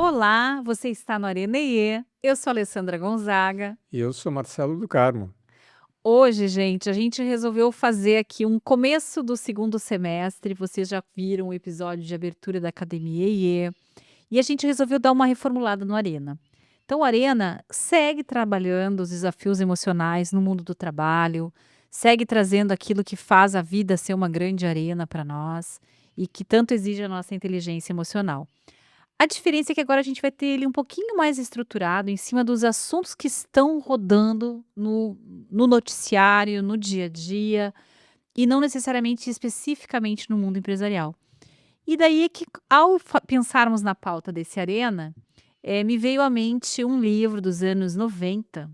Olá, você está no Arena EE. Eu sou a Alessandra Gonzaga. E eu sou Marcelo do Carmo. Hoje, gente, a gente resolveu fazer aqui um começo do segundo semestre. Vocês já viram o episódio de abertura da Academia EE. E a gente resolveu dar uma reformulada no Arena. Então, o Arena segue trabalhando os desafios emocionais no mundo do trabalho, segue trazendo aquilo que faz a vida ser uma grande arena para nós e que tanto exige a nossa inteligência emocional. A diferença é que agora a gente vai ter ele um pouquinho mais estruturado em cima dos assuntos que estão rodando no noticiário, no dia a dia, e não necessariamente especificamente no mundo empresarial. E daí é que, ao pensarmos na pauta desse Arena, me veio à mente um livro dos anos 90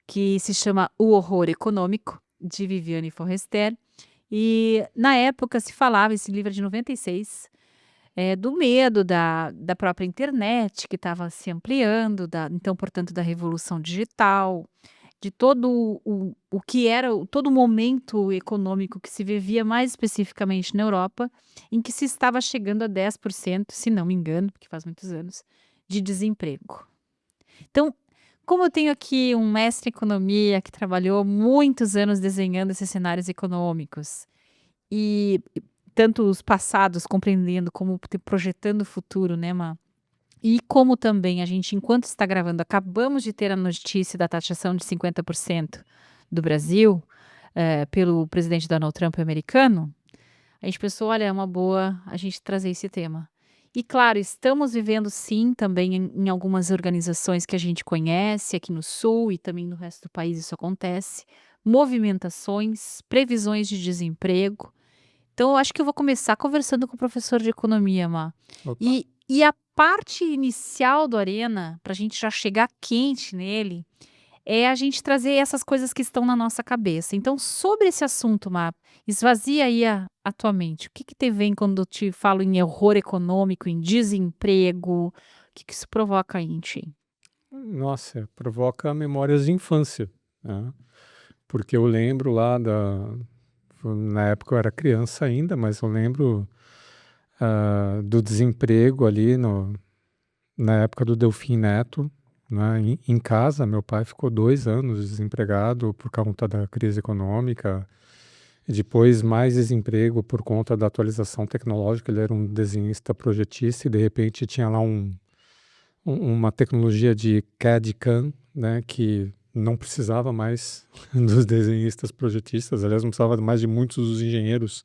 que se chama O Horror Econômico, de Viviane Forrester. E na época se falava, esse livro é de 96, do medo da própria internet que estava se ampliando, então, portanto, da revolução digital, de todo o que era todo o momento econômico que se vivia mais especificamente na Europa, em que se estava chegando a 10%, se não me engano, porque faz muitos anos, de desemprego. Então, como eu tenho aqui um mestre em economia que trabalhou muitos anos desenhando esses cenários econômicos, e tanto os passados compreendendo como projetando o futuro, né, e como também a gente, enquanto está gravando, acabamos de ter a notícia da taxação de 50% do Brasil, pelo presidente Donald Trump americano, a gente pensou: "Olha, é uma boa a gente trazer esse tema". E claro, estamos vivendo sim, também em algumas organizações que a gente conhece aqui no sul e também no resto do país isso acontece, movimentações, previsões de desemprego. Então eu acho que eu vou começar conversando com o professor de economia, Opa. E a parte inicial do Arena, para a gente já chegar quente nele, é a gente trazer essas coisas que estão na nossa cabeça. Então, sobre esse assunto, esvazia aí a tua mente. O que que te vem quando eu te falo em horror econômico, em desemprego? O que que isso provoca em ti? Nossa, provoca memórias de infância, né? Porque eu lembro lá na época eu era criança ainda, mas eu lembro do desemprego ali na época do Delfim Neto, né? Em casa, meu pai ficou 2 anos desempregado por conta da crise econômica, e depois mais desemprego por conta da atualização tecnológica. Ele era um desenhista projetista e de repente tinha lá uma tecnologia de CAD e CAM, né, que não precisava mais dos desenhistas projetistas, aliás, não precisava mais de muitos dos engenheiros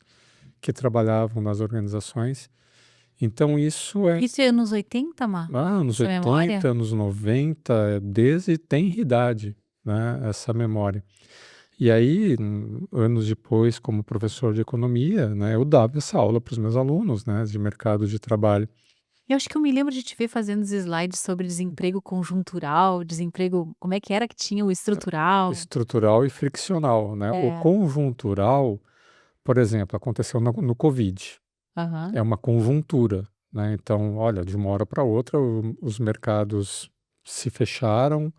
que trabalhavam nas organizações. Então isso é Isso é anos 80, anos essa memória? 80, anos 90, desde tenridade, né, essa memória. E aí, anos depois, como professor de economia, né, eu dava essa aula para os meus alunos, né, de mercado de trabalho. Eu acho que eu me lembro de te ver fazendo os slides sobre desemprego conjuntural, desemprego, como é que era que tinha o estrutural? Estrutural e friccional, né? O É. conjuntural, por exemplo, aconteceu no Covid. Aham. É uma conjuntura, né? Então, olha, de uma hora para outra, os mercados se fecharam,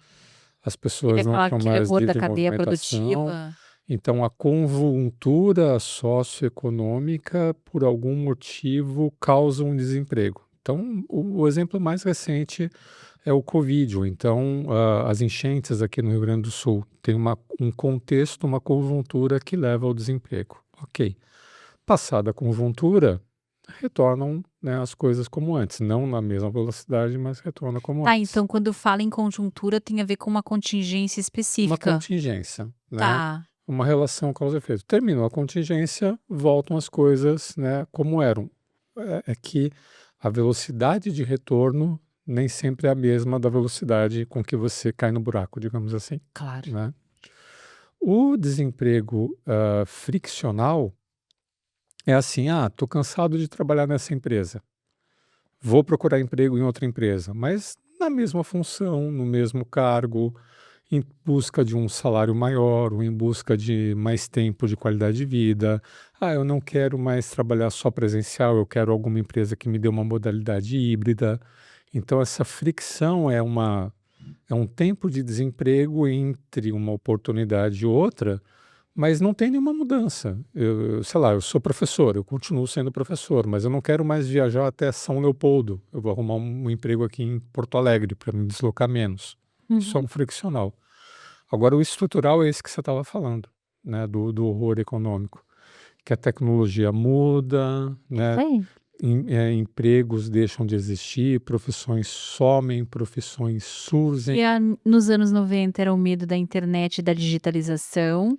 as Teve pessoas não aquela tinham mais quebra da livre cadeia movimentação. produtiva. Então, a conjuntura socioeconômica, por algum motivo, causa um desemprego. Então, o exemplo mais recente é o Covid, ou então as enchentes aqui no Rio Grande do Sul. Tem um contexto, uma conjuntura que leva ao desemprego. Ok. Passada a conjuntura, retornam, né, as coisas como antes. Não na mesma velocidade, mas retorna como Tá, antes. então quando fala em conjuntura tem a ver com uma contingência Uma específica. contingência, né? Tá. Uma relação causa e efeito. Terminou a contingência, voltam as coisas, né, como eram. É que a velocidade de retorno nem sempre é a mesma da velocidade com que você cai no buraco, digamos assim, Claro. né? O desemprego friccional é assim: ah, tô cansado de trabalhar nessa empresa, vou procurar emprego em outra empresa, mas na mesma função, no mesmo cargo, em busca de um salário maior, ou em busca de mais tempo de qualidade de vida. Ah, eu não quero mais trabalhar só presencial, eu quero alguma empresa que me dê uma modalidade híbrida. Então, essa fricção é um tempo de desemprego entre uma oportunidade e outra, Mas não tem nenhuma mudança. Sei lá, eu sou professor, eu continuo sendo professor, mas eu não quero mais viajar até São Leopoldo. Eu vou arrumar um emprego aqui em Porto Alegre para me deslocar menos. Isso é Uhum. um friccional. Agora, o estrutural é esse que você estava falando, né, do horror econômico, que a tecnologia muda, Isso né, aí. empregos deixam de existir, profissões somem, profissões surgem. Se nos anos 90 era o medo da internet e da digitalização,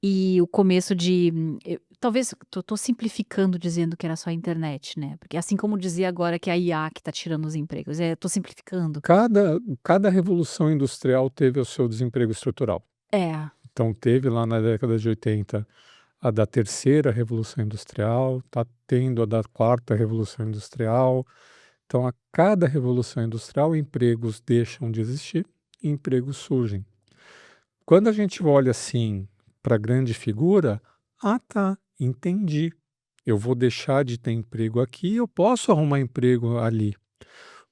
e o começo de talvez tô simplificando dizendo que era só a internet, né, porque assim como dizer agora que é a IA que está tirando os empregos, tô simplificando. Cada revolução industrial teve o seu desemprego estrutural. É. Então, teve lá na década de 80 a da terceira revolução industrial, está tendo a da quarta revolução industrial. Então, a cada revolução industrial, empregos deixam de existir, empregos surgem. Quando a gente olha assim para a grande figura, ah tá, entendi. Eu vou deixar de ter emprego aqui, eu posso arrumar emprego ali.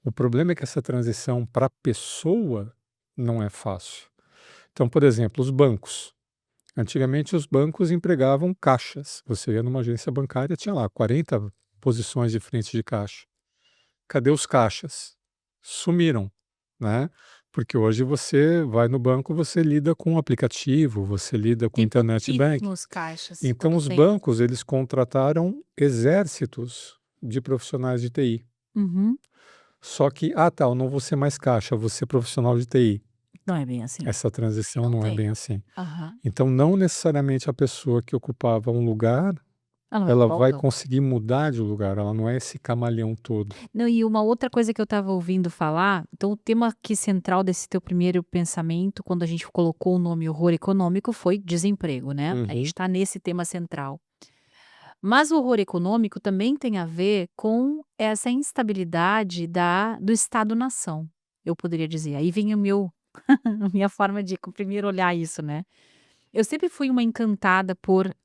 O problema é que essa transição para a pessoa não é fácil. Então, por exemplo, os bancos. Antigamente, os bancos empregavam caixas. Você ia numa agência bancária, tinha lá 40 posições de frente de caixa. Cadê os caixas? Sumiram, né? Porque hoje você vai no banco, você lida com o aplicativo, você lida com Tem internet bank. pouquíssimos caixas, Então, quando os tem. bancos, eles contrataram exércitos de profissionais de TI. Uhum. Só que, ah tá, eu não vou ser mais caixa, eu vou ser profissional de TI. Não é bem assim. Essa transição Não não é tem. bem assim. Aham. Então, não necessariamente a pessoa que ocupava um lugar, Ela vai ela ocupar o vai outro. conseguir mudar de lugar, ela não é esse camaleão todo. Não, e uma outra coisa que eu estava ouvindo falar, então o tema aqui central desse teu primeiro pensamento, quando a gente colocou o nome horror econômico, foi desemprego, né? A gente Uhum, está nesse tema central. Mas o horror econômico também tem a ver com essa instabilidade do Estado-nação, eu poderia dizer. Aí vem a minha forma de primeiro olhar isso, né? Eu sempre fui uma encantada por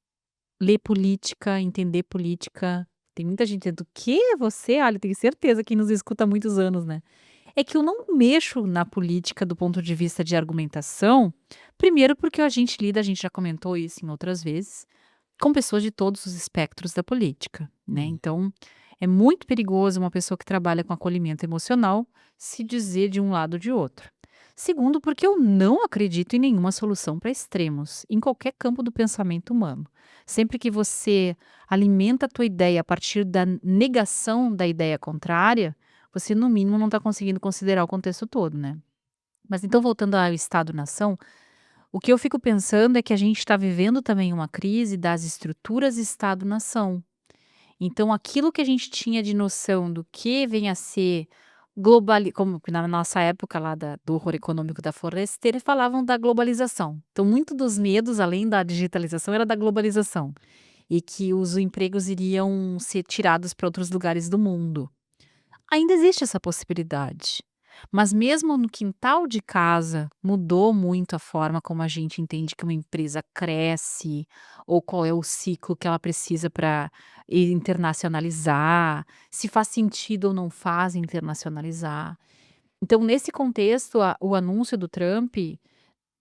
ler política, entender política. Tem muita gente dizendo: "O quê? Você?" Olha, tenho certeza que nos escuta há muitos anos, né. É que eu não mexo na política do ponto de vista de argumentação, primeiro porque a gente já comentou isso em outras vezes, com pessoas de todos os espectros da política, né. uhum. Então, é muito perigoso uma pessoa que trabalha com acolhimento emocional se dizer de um lado ou de outro. Segundo, porque eu não acredito em nenhuma solução para extremos, em qualquer campo do pensamento humano. Sempre que você alimenta a tua ideia a partir da negação da ideia contrária, você no mínimo não está conseguindo considerar o contexto todo, né. Mas então voltando ao Estado-nação, o que eu fico pensando é que a gente está vivendo também uma crise das estruturas Estado-nação. Então aquilo que a gente tinha de noção do que vem a ser globali como que na nossa época lá do horror econômico da Forrester falavam da globalização. Então muito dos medos, além da digitalização, era da globalização, e que os empregos iriam ser tirados para outros lugares do mundo. Ainda existe essa possibilidade, mas mesmo no quintal de casa, mudou muito a forma como a gente entende que uma empresa cresce, ou qual é o ciclo que ela precisa para internacionalizar, se faz sentido ou não faz internacionalizar. Então, nesse contexto, o anúncio do Trump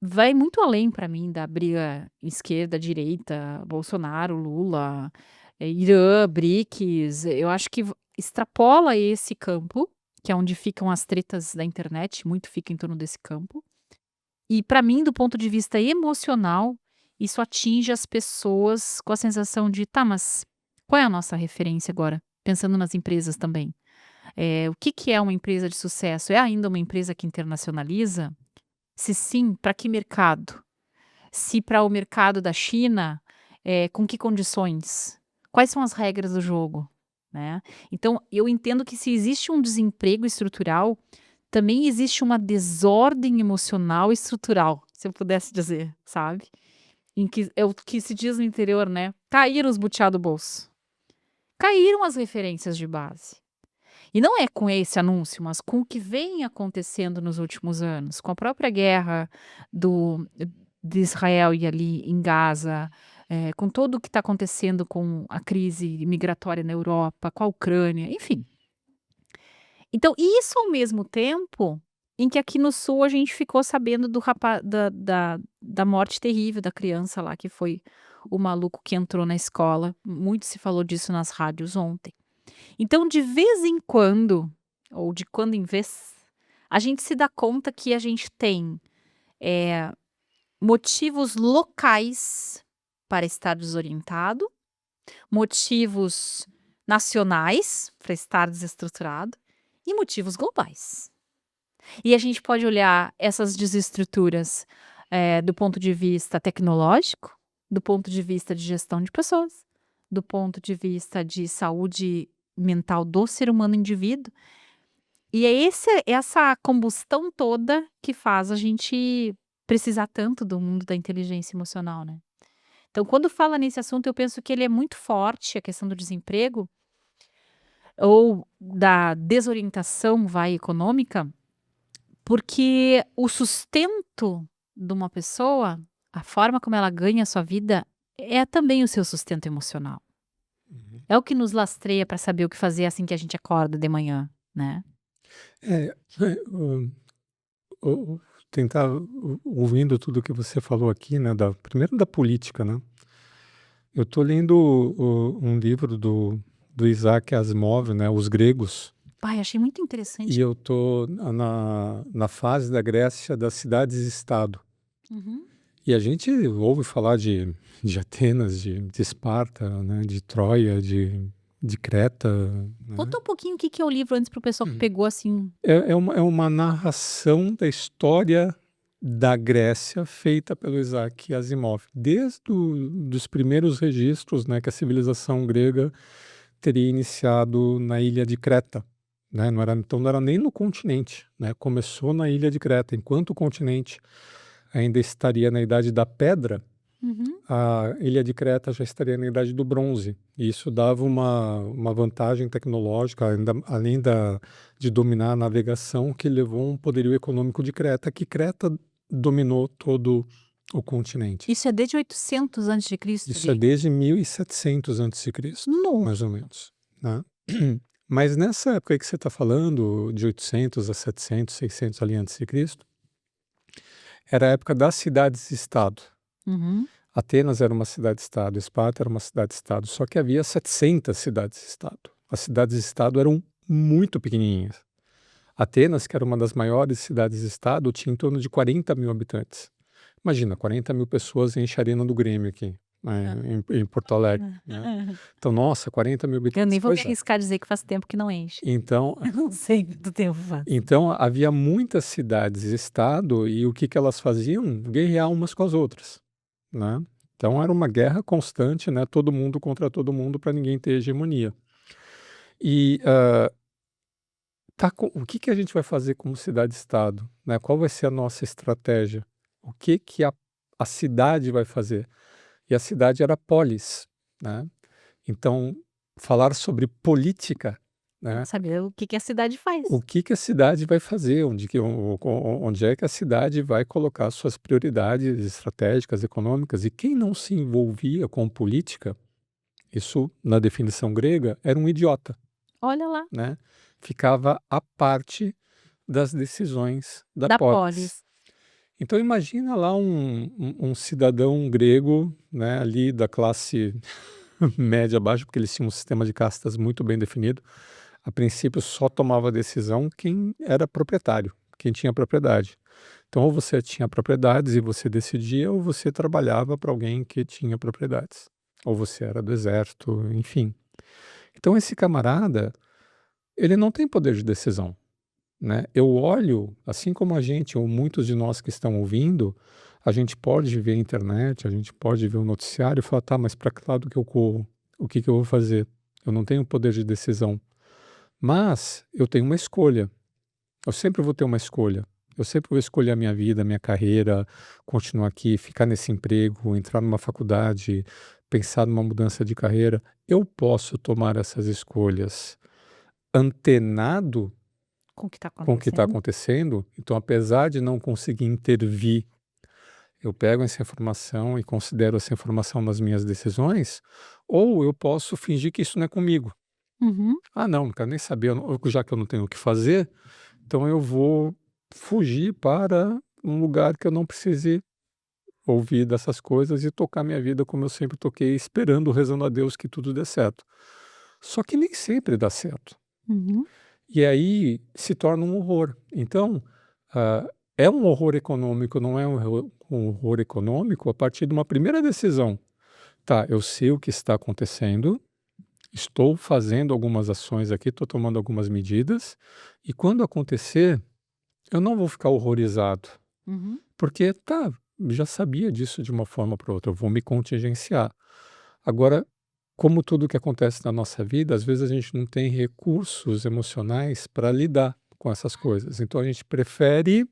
vai muito além para mim da briga esquerda-direita, Bolsonaro, Lula, Irã, BRICS. Eu acho que extrapola esse campo, que é onde ficam as tretas da internet, muito fica em torno desse campo. E para mim, do ponto de vista emocional, isso atinge as pessoas com a sensação de: "Tá, mas qual é a nossa referência agora?", pensando nas empresas também. O que que é uma empresa de sucesso? É ainda uma empresa que internacionaliza? Se sim, para que mercado? Se para o mercado da China, com que condições? Quais são as regras do jogo, né? Então, eu entendo que se existe um desemprego estrutural, também existe uma desordem emocional estrutural, se eu pudesse dizer, sabe? Em que é o que se diz no interior, né? Caíram os butiá do bolso. Caíram as referências de base. E não é com esse anúncio, mas com o que vem acontecendo nos últimos anos, com a própria guerra do de Israel e ali em Gaza, com tudo o que está acontecendo com a crise migratória na Europa, com a Ucrânia, enfim. Então isso ao mesmo tempo em que aqui no sul a gente ficou sabendo do rapaz da morte terrível da criança lá, que foi o maluco que entrou na escola. Muito se falou disso nas rádios ontem. Então, de vez em quando, ou de quando em vez, a gente se dá conta que a gente tem, motivos locais para estar desorientado, motivos nacionais para estar desestruturado e motivos globais. E a gente pode olhar essas desestruturas, do ponto de vista tecnológico, do ponto de vista de gestão de pessoas, do ponto de vista de saúde mental do ser humano indivíduo, e é essa combustão toda que faz a gente precisar tanto do mundo da inteligência emocional, né. Então quando fala nesse assunto eu penso que ele é muito forte, a questão do desemprego, ou da desorientação, econômica, porque o sustento de uma pessoa, a forma como ela ganha a sua vida, é também o seu sustento emocional. Uhum. É o que nos lastreia para saber o que fazer assim que a gente acorda de manhã, né. É, o tentar ouvindo tudo que você falou aqui, né, primeiro da política, né. Eu estou lendo um livro do Isaac Asimov, né, Os Gregos, Ai, achei muito interessante. e eu estou na fase da Grécia das cidades-estado. Uhum. E a gente ouve falar de Atenas, de Esparta, né, de Troia, de Creta, né. Conta um pouquinho o que que é o livro antes para o pessoal que pegou, assim. É uma narração da história da Grécia feita pelo Isaac Asimov, desde dos primeiros registros, né, que a civilização grega teria iniciado na ilha de Creta, né, não era nem no continente, né, começou na ilha de Creta, enquanto o continente ainda estaria na idade da pedra, Uhum. a ilha de Creta já estaria na idade do bronze, e isso dava uma vantagem tecnológica, ainda além de dominar a navegação, que levou a um poderio econômico de Creta, que Creta dominou todo o continente. Isso é desde 800 antes de Cristo Isso é ali? desde 1700 antes de Cristo, No mais ou menos, né. Mas nessa época aí que você está falando, de 800 a 700, 600 ali antes de Cristo, era a época das cidades-estado. Uhum. Atenas era uma cidade-estado, Esparta era uma cidade-estado, só que havia 700 cidades-estado. As cidades-estado eram muito pequenininhas. Atenas, que era uma das maiores cidades-estado, tinha em torno de 40.000 habitantes. Imagina, 40.000 pessoas enche a arena do Grêmio aqui, Hã. em Porto Alegre, né. Então, nossa, 40.000 Eu habitantes, nem vou me pois é. arriscar a dizer que faz tempo que não enche. Então Eu não sei quanto tempo faz. então havia muitas cidades-estado e o que que elas faziam? Guerrear umas com as outras, né. Então era uma guerra constante, né, todo mundo contra todo mundo para ninguém ter hegemonia. E, o que que a gente vai fazer como cidade-estado, né, qual vai ser a nossa estratégia? O que que a cidade vai fazer? E a cidade era polis, né. Então, falar sobre política, né, Saber o que que a cidade faz. o que que a cidade vai fazer, onde é que a cidade vai colocar suas prioridades estratégicas, econômicas, e quem não se envolvia com política, isso na definição grega, era um idiota, Olha lá, né, ficava à parte das decisões da da polis. polis. Então imagina lá um cidadão grego, né, ali da classe média baixa, porque eles tinham um sistema de castas muito bem definido. A princípio só tomava decisão quem era proprietário, quem tinha propriedade. Então ou você tinha propriedades e você decidia, ou você trabalhava para alguém que tinha propriedades. Ou você era do exército, enfim. Então esse camarada, ele não tem poder de decisão, né. Eu olho, assim como a gente ou muitos de nós que estão ouvindo, a gente pode ver a internet, a gente pode ver o noticiário e falar: "Tá, mas para que lado que eu corro? O que que eu vou fazer? Eu não tenho poder de decisão". Mas eu tenho uma escolha, eu sempre vou ter uma escolha. Eu sempre vou escolher a minha vida, a minha carreira, continuar aqui, ficar nesse emprego, entrar numa faculdade, pensar numa mudança de carreira. Eu posso tomar essas escolhas antenado Com o que está com o que está acontecendo. acontecendo. Então, apesar de não conseguir intervir, eu pego essa informação e considero essa informação nas minhas decisões, ou eu posso fingir que isso não é comigo. Uhum. Ah, não quero nem saber, já que eu não tenho o que fazer, então eu vou fugir para um lugar que eu não precise ouvir dessas coisas e tocar minha vida como eu sempre toquei, esperando, rezando a Deus que tudo dê certo. Só que nem sempre dá certo. Uhum. E aí se torna um horror. Então, ah, é um horror econômico, não é um horror econômico a partir de uma primeira decisão. Tá, eu sei o que está acontecendo, estou fazendo algumas ações aqui, estou tomando algumas medidas, e quando acontecer, eu não vou ficar horrorizado, Uhum. porque tá, já sabia disso de uma forma ou para outra, eu vou me contingenciar. Agora, como tudo que acontece na nossa vida, às vezes a gente não tem recursos emocionais para lidar com essas coisas. Então a gente prefere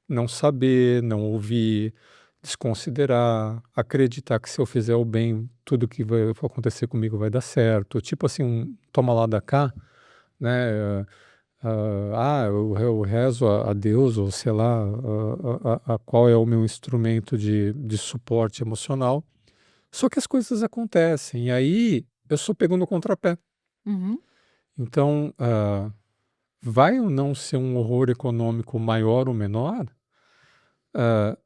não saber, não ouvir, desconsiderar, acreditar que se eu fizer o bem, tudo que vai acontecer comigo vai dar certo. Tipo assim, um toma lá da cá, né? Eu rezo a Deus, ou sei lá, a qual é o meu instrumento de suporte emocional. Só que as coisas acontecem, e aí eu sou pego no contrapé. Uhum. Então, vai ou não ser um horror econômico maior ou menor, ah,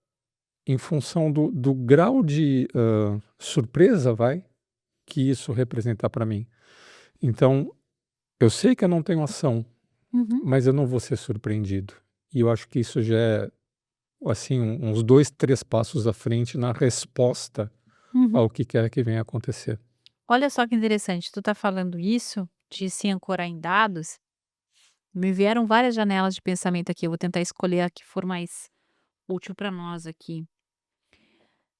em função do grau de surpresa, que isso representar para mim. Então, eu sei que eu não tenho ação, Uhum. mas eu não vou ser surpreendido. E eu acho que isso já é, assim, uns 2, 3 passos à frente na resposta Uhum. ao que quer que venha acontecer. Olha só que interessante, tu tá falando isso, de se ancorar em dados, me vieram várias janelas de pensamento aqui, eu vou tentar escolher a que for mais útil para nós aqui.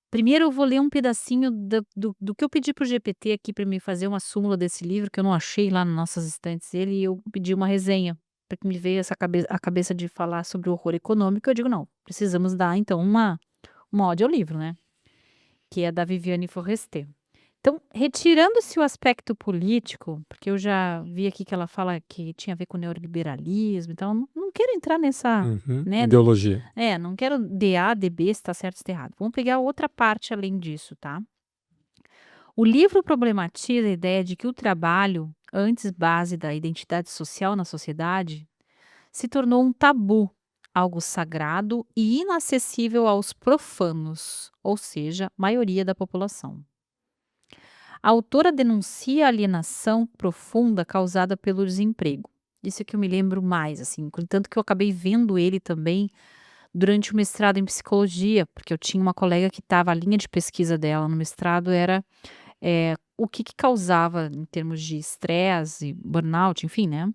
Primeiro eu vou ler um pedacinho do que eu pedi para o GPT aqui para me fazer uma súmula desse livro, que eu não achei lá nas nossas estantes dele, e eu pedi uma resenha, porque me veio a cabeça de falar sobre o horror econômico, eu digo: "Não, precisamos dar então uma ode ao livro, né", que é da Viviane Forrester. Então, retirando-se o aspecto político, porque eu já vi aqui que ela fala que tinha a ver com neoliberalismo, então não quero entrar nessa, Uhum. né, Ideologia. não quero DA, DB, se está certo ou se tá errado. Vamos pegar outra parte além disso, tá? O livro problematiza a ideia de que o trabalho, antes base da identidade social na sociedade, se tornou um tabu, algo sagrado e inacessível aos profanos, ou seja, maioria da população. A autora denuncia a alienação profunda causada pelo desemprego. Isso é que eu me lembro mais, assim, tanto que eu acabei vendo ele também durante o mestrado em psicologia, porque eu tinha uma colega que estava, a linha de pesquisa dela no mestrado era o que causava, em termos de estresse, burnout, enfim, né?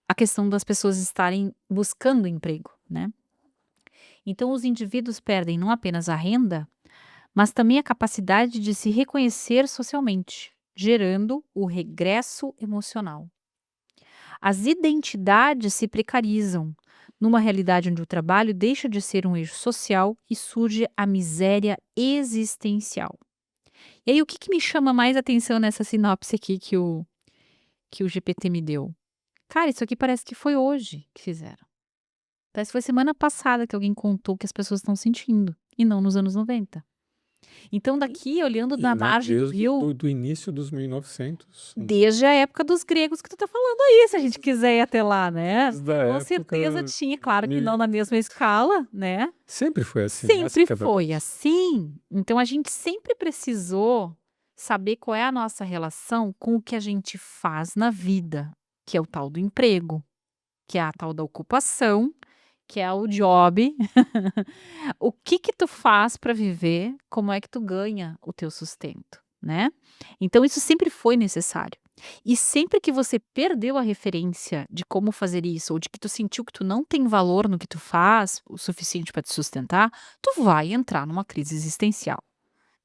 A questão das pessoas estarem buscando emprego, né? Então, os indivíduos perdem não apenas a renda, mas também a capacidade de se reconhecer socialmente, gerando o regresso emocional. As identidades se precarizam, numa realidade onde o trabalho deixa de ser um eixo social e surge a miséria existencial. E aí, o que me chama mais atenção nessa sinopse aqui que o GPT me deu? Cara, isso aqui parece que foi hoje que fizeram. Parece que foi semana passada que alguém contou o que as pessoas estão sentindo, e não nos anos 90. Então, daqui, olhando E na margem do desde rio, do início dos 1900, desde a época dos gregos que tu tá falando aí, se a gente quiser ir até lá, né. desde a Com época certeza tinha, claro que mil não na mesma escala, né. sempre foi assim, essa Sempre que é a foi verdade. assim. Então a gente sempre precisou saber qual é a nossa relação com o que a gente faz na vida, que é o tal do emprego, que é a tal da ocupação, que é o job. O que tu faz para viver, como é que tu ganha o teu sustento, né. Então isso sempre foi necessário. E sempre que você perdeu a referência de como fazer isso, ou de que tu sentiu que tu não tem valor no que tu faz, o suficiente para te sustentar, tu vai entrar numa crise existencial.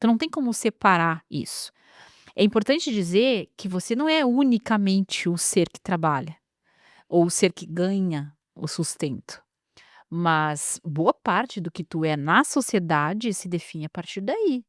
Tu não tem como separar isso. É importante dizer que você não é unicamente o ser que trabalha, ou o ser que ganha o sustento. Mas boa parte do que tu é na sociedade se define a partir daí,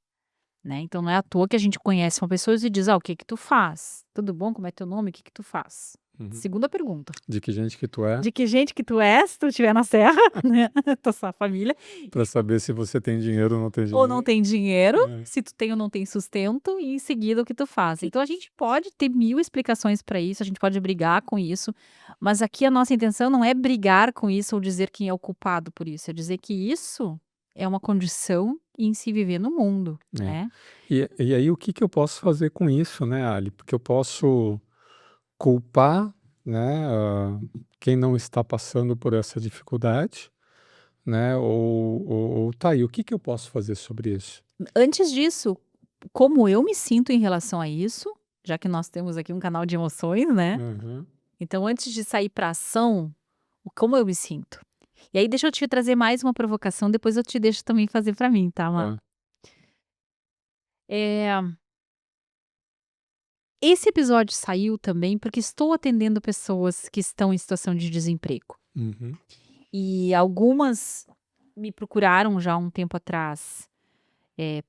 né. Então não é à toa que a gente conhece uma pessoa e diz: "Ah, o que que tu faz? Tudo bom? Como é teu nome? O que que tu faz?", Uhum. Segunda pergunta. De que gente que tu é, De que gente que tu és, se tu estiver na serra, né? Tua sua família. pra saber se você tem dinheiro ou não tem Ou não dinheiro. tem dinheiro, É. se tu tem ou não tem sustento, e em seguida o que tu faz. Então a gente pode ter 1000 explicações para isso, a gente pode brigar com isso, mas aqui a nossa intenção não é brigar com isso ou dizer quem é o culpado por isso, é dizer que isso é uma condição em se viver no mundo, É. né. E aí o que que eu posso fazer com isso, né, Ali? Porque eu posso culpar, né, quem não está passando por essa dificuldade, né, ou tá aí, o que que eu posso fazer sobre isso? Antes disso, como eu me sinto em relação a isso, já que nós temos aqui um canal de emoções, né, Uhum. então antes de sair para ação, como eu me sinto. E aí deixa eu te trazer mais uma provocação, depois eu te deixo também fazer para mim, tá, Má? Tá. Eh, esse episódio saiu também porque estou atendendo pessoas que estão em situação de desemprego. Uhum. E algumas me procuraram já há um tempo atrás, eh,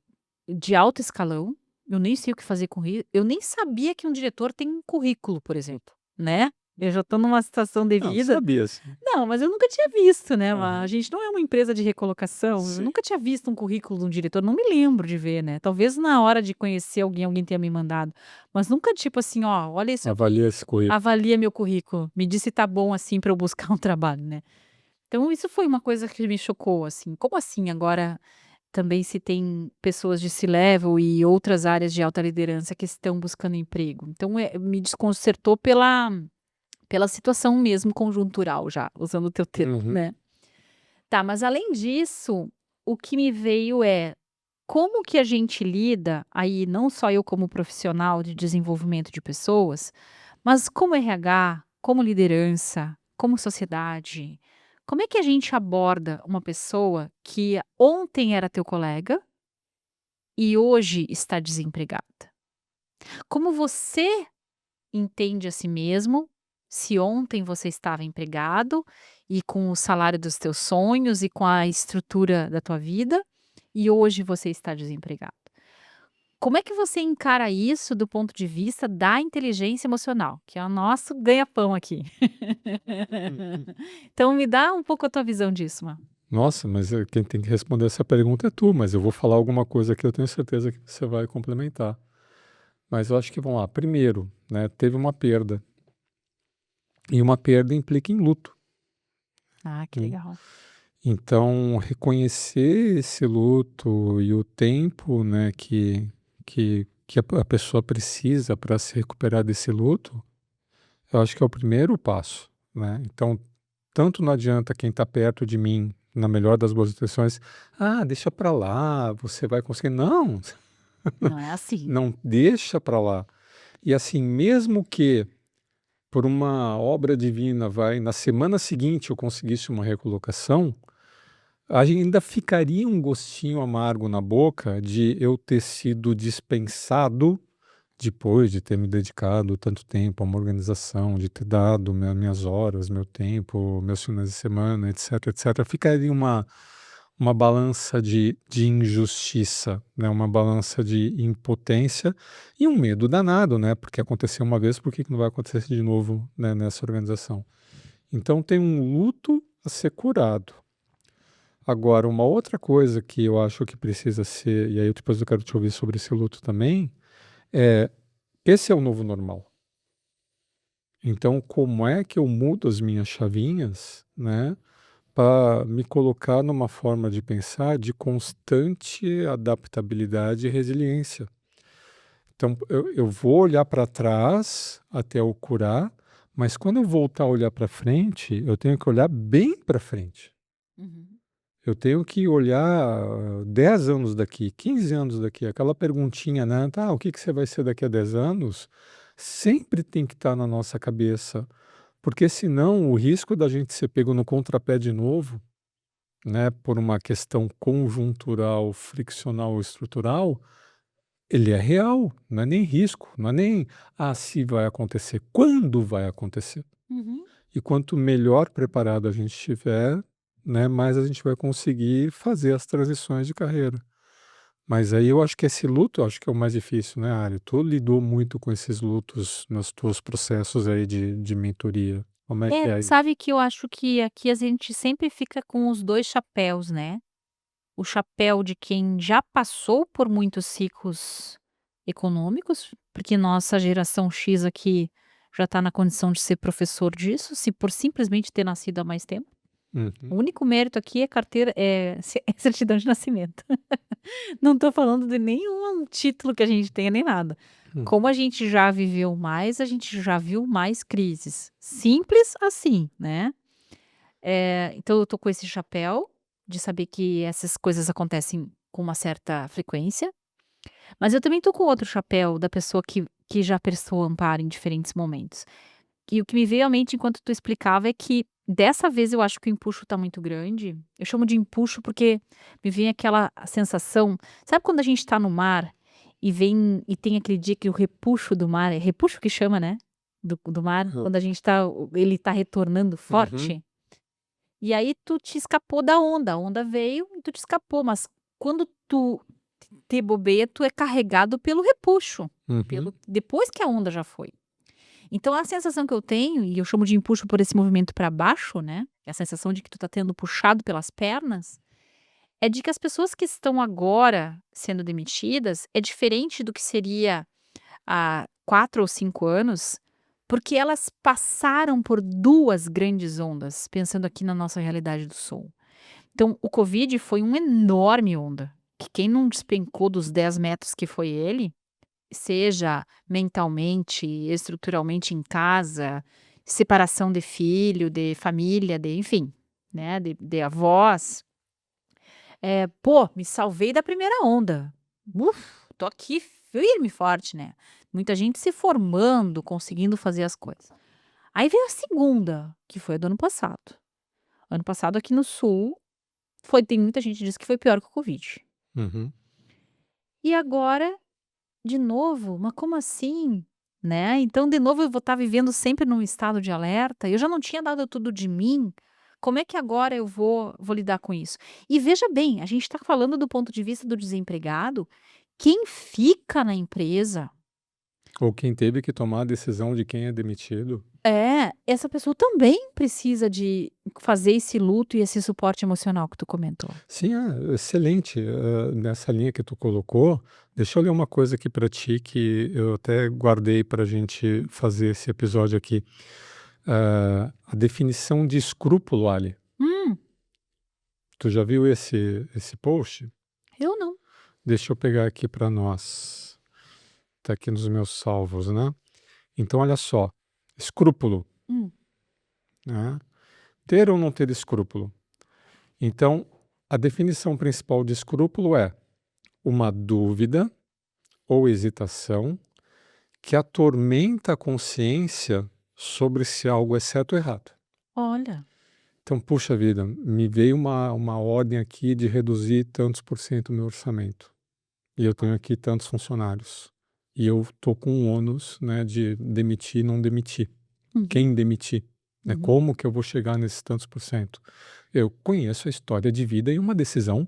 de alto escalão, eu nem sei o que fazer com eu nem sabia que um diretor tem um currículo, por exemplo, né. Eu já estou numa situação de Não, vida. sabia sim. Não, mas eu nunca tinha visto, né, a Aham. gente não é uma empresa de recolocação, eu Sim. nunca tinha visto um currículo de um diretor, não me lembro de ver, né, talvez na hora de conhecer alguém, alguém tenha me mandado, mas nunca tipo assim: "Ó, olha isso aqui, Avalia esse currículo. avalia meu currículo, me diz se tá bom, assim, para eu buscar um trabalho", né. Então isso foi uma coisa que me chocou, assim, como assim agora também se tem pessoas de C-level e outras áreas de alta liderança que estão buscando emprego? Então, me desconcertou pela situação mesmo conjuntural já, usando o teu termo, Uhum. né. Tá, mas além disso, o que me veio é, como que a gente lida, aí não só eu como profissional de desenvolvimento de pessoas, mas como RH, como liderança, como sociedade, como é que a gente aborda uma pessoa que ontem era teu colega e hoje está desempregada? Como você entende a si mesmo, se ontem você estava empregado e com o salário dos teus sonhos e com a estrutura da tua vida, e hoje você está desempregado. Como é que você encara isso do ponto de vista da inteligência emocional, que é o nosso ganha-pão aqui? Então me dá um pouco a tua visão disso, Má. Nossa, mas quem tem que responder essa pergunta é tu, mas eu vou falar alguma coisa que eu tenho certeza que você vai complementar. Mas eu acho que, vamos lá, primeiro, né, teve uma perda, e uma perda implica em luto, Ah, que né. legal. Então, reconhecer esse luto e o tempo, né, que a pessoa precisa para se recuperar desse luto, eu acho que é o primeiro passo, né. Então, tanto não adianta quem está perto de mim, na melhor das boas intenções: "Ah, deixa para lá, você vai conseguir", não, Não é assim. não deixa para lá. E assim, mesmo que por uma obra divina, vai, na semana seguinte eu conseguisse uma recolocação, ainda ficaria um gostinho amargo na boca de eu ter sido dispensado depois de ter me dedicado tanto tempo a uma organização, de ter dado minhas horas, meu tempo, meus finais de semana, etc, etc. Ficaria uma balança de injustiça, né? Uma balança de impotência e um medo danado, né? Porque aconteceu uma vez, por que que não vai acontecer de novo, né, nessa organização? Então tem um luto a ser curado. Agora, uma outra coisa que eu acho que precisa ser, e aí depois eu quero te ouvir sobre esse luto também, é esse é o novo normal. Então, como é que eu mudo as minhas chavinhas, né, para me colocar numa forma de pensar de constante adaptabilidade e resiliência? Então, eu vou olhar para trás até eu curar, mas quando eu voltar a olhar para frente, eu tenho que olhar bem para frente. Uhum. Eu tenho que olhar 10 anos daqui, 15 anos daqui, aquela perguntinha, né? Tá, o que que você vai ser daqui a 10 anos? Sempre tem que estar na nossa cabeça, porque senão o risco da gente ser pego no contrapé de novo, né, por uma questão conjuntural, friccional ou estrutural, ele é real, não é nem risco, não é nem se vai acontecer, quando vai acontecer. Uhum. E quanto melhor preparado a gente estiver, né, mais a gente vai conseguir fazer as transições de carreira, Mas aí eu acho que esse luto, eu acho que é o mais difícil, né, Ari? Tu lidou muito com esses lutos nos teus processos aí de mentoria. Como é que É, é aí? sabe que eu acho que aqui a gente sempre fica com os 2 chapéus, né. O chapéu de quem já passou por muitos ciclos econômicos, porque nossa geração X aqui já está na condição de ser professor disso, se por simplesmente ter nascido há mais tempo. O Uhum, único mérito aqui é carteira é certidão de nascimento. Não estou falando de nenhum título que a gente tenha nem nada. hum, Como a gente já viveu mais, a gente já viu mais crises. Simples assim, né. Então eu tô com esse chapéu, de saber que essas coisas acontecem com uma certa frequência, mas eu também tô com outro chapéu da pessoa que já prestou amparo em diferentes momentos. E o que me veio à mente enquanto tu explicava é que, dessa vez eu acho que o empuxo tá muito grande. Eu chamo de empuxo porque me vem aquela sensação, sabe quando a gente tá no mar e vem e tem aquele dia que o repuxo do mar, é repuxo que chama, né, do mar, hã, quando a gente tá ele tá retornando uhum, forte? E aí tu te escapou da onda, a onda veio e tu te escapou, mas quando tu te bobeia, tu é carregado pelo repuxo, uhum, pelo depois que a onda já foi. Então a sensação que eu tenho, e eu chamo de empuxo por esse movimento para baixo, né, é a sensação de que tu tá tendo puxado pelas pernas, é de que as pessoas que estão agora sendo demitidas é diferente do que seria há 4 ou 5 anos, porque elas passaram por 2 grandes ondas, pensando aqui na nossa realidade do sul. Então, o Covid foi uma enorme onda, que quem não despencou dos 10 metros que foi ele, seja mentalmente, estruturalmente em casa, separação de filho, de família, de enfim, né, de avós, pô, me salvei da primeira onda. Tô aqui firme e forte, né. Muita gente se formando, conseguindo fazer as coisas. Aí veio a segunda, que foi a do ano passado. Ano passado aqui no sul tem muita gente que diz que foi pior que o Covid. uhum. E agora, de novo, mas como assim? Né, então de novo eu vou estar vivendo sempre num estado de alerta, eu já não tinha dado tudo de mim, como é que agora eu vou lidar com isso? E veja bem, a gente está falando do ponto de vista do desempregado, quem fica na empresa Ou quem teve que tomar a decisão de quem é demitido. essa pessoa também precisa de fazer esse luto e esse suporte emocional que tu comentou. Sim, excelente. Nessa linha que tu colocou, deixa eu ler uma coisa aqui para ti que eu até guardei para a gente fazer esse episódio aqui. A definição de escrúpulo, Ali. Hum, Tu já viu esse post? eu não. Deixa eu pegar aqui para nós. Tá aqui nos meus salvos, né? Então, olha só. Escrúpulo, Hum, né? Ter ou não ter escrúpulo. Então, a definição principal de escrúpulo é uma dúvida ou hesitação que atormenta a consciência sobre se algo é certo ou errado. olha. Então, puxa vida, me veio uma ordem aqui de reduzir tantos por cento o meu orçamento. E eu tenho aqui tantos funcionários. E eu tô com um ônus, né, de demitir e não demitir. Uhum, Quem demitir? Né? uhum. Como que eu vou chegar nesses tantos por cento? Eu conheço a história de vida e uma decisão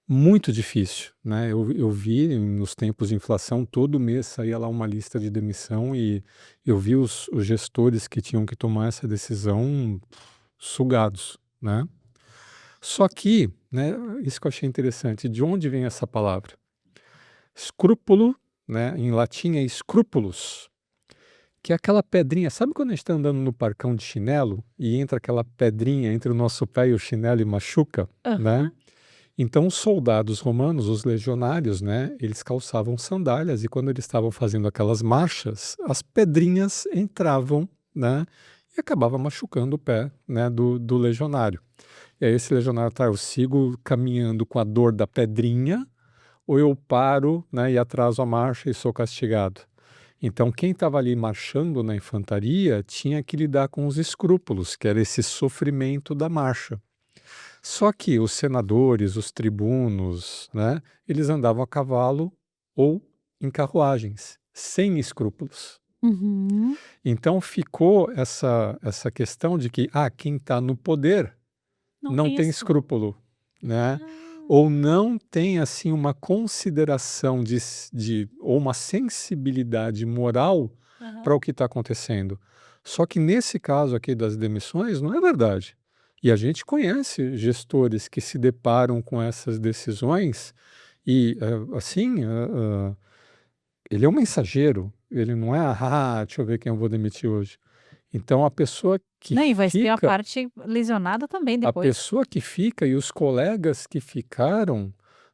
muito difícil, né? Eu vi nos tempos de inflação, todo mês saía lá uma lista de demissão e eu vi os gestores que tinham que tomar essa decisão sugados, né? Só que, né, isso que eu achei interessante, de onde vem essa palavra? Escrúpulo, né, em latim é scrupulus, que é aquela pedrinha, sabe quando a gente está andando no parcão de chinelo e entra aquela pedrinha entre o nosso pé e o chinelo e machuca, né? Aham. Então, os soldados romanos, os legionários, né, eles calçavam sandálias e quando eles estavam fazendo aquelas marchas, as pedrinhas entravam, né, e acabava machucando o pé, né, do legionário. E aí esse legionário, tá, eu sigo caminhando com a dor da pedrinha ou eu paro, né, e atraso a marcha e sou castigado. Então, quem estava ali marchando na infantaria tinha que lidar com os escrúpulos, que era esse sofrimento da marcha. Só que os senadores, os tribunos, né, eles andavam a cavalo ou em carruagens, sem escrúpulos. Uhum. Então ficou essa questão de que quem está no poder Não não tem tem escrúpulo. escrúpulo, né? ou não tem assim uma consideração ou uma sensibilidade moral Aham. para o que está acontecendo. Só que nesse caso aqui das demissões não é verdade. E a gente conhece gestores que se deparam com essas decisões e assim ele é um mensageiro, ele não é deixa eu ver quem eu vou demitir hoje. Então a pessoa que Não, e vai ter a fica parte lesionada também a depois. pessoa que fica e os colegas que ficaram,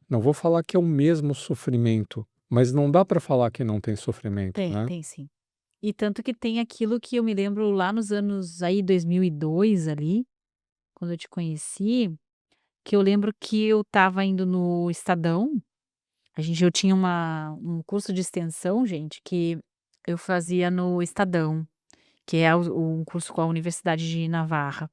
não vou falar que é o mesmo sofrimento, mas não dá para falar que não tem sofrimento, Tem, né. tem sim. E tanto que tem aquilo que eu me lembro lá nos anos aí 2002 ali, quando eu te conheci, que eu lembro que eu estava indo no Estadão, eu tinha um curso de extensão, gente, que eu fazia no Estadão, que é um curso com a Universidade de Navarra.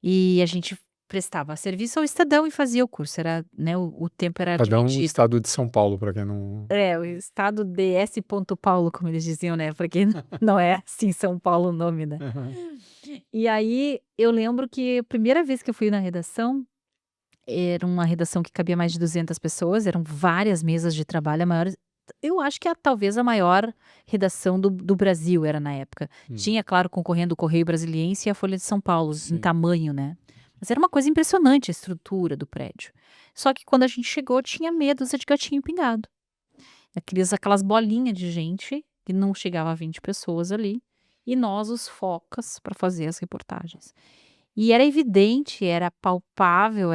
E a gente prestava serviço ao Estadão e fazia o curso, era, né, o tempo era Estadão, dividido. estado de São Paulo, para quem não É, o estado de S. Paulo, como eles diziam, né, porque não é assim São Paulo o nome, né. Aham. E aí, eu lembro que a primeira vez que eu fui na redação, era uma redação que cabia mais de 200 pessoas, eram várias mesas de trabalho, a maior eu acho que talvez a maior redação do Brasil era na época. Hum, Tinha, claro, concorrendo o Correio Brasiliense e a Folha de São Paulo, em sim. tamanho, né. Mas era uma coisa impressionante a estrutura do prédio. Só que quando a gente chegou, tinha meia dúzia de gatinho pingado. Aquelas bolinhas de gente, que não chegava a 20 pessoas ali, e nós os focas para fazer as reportagens. E era evidente, era palpável,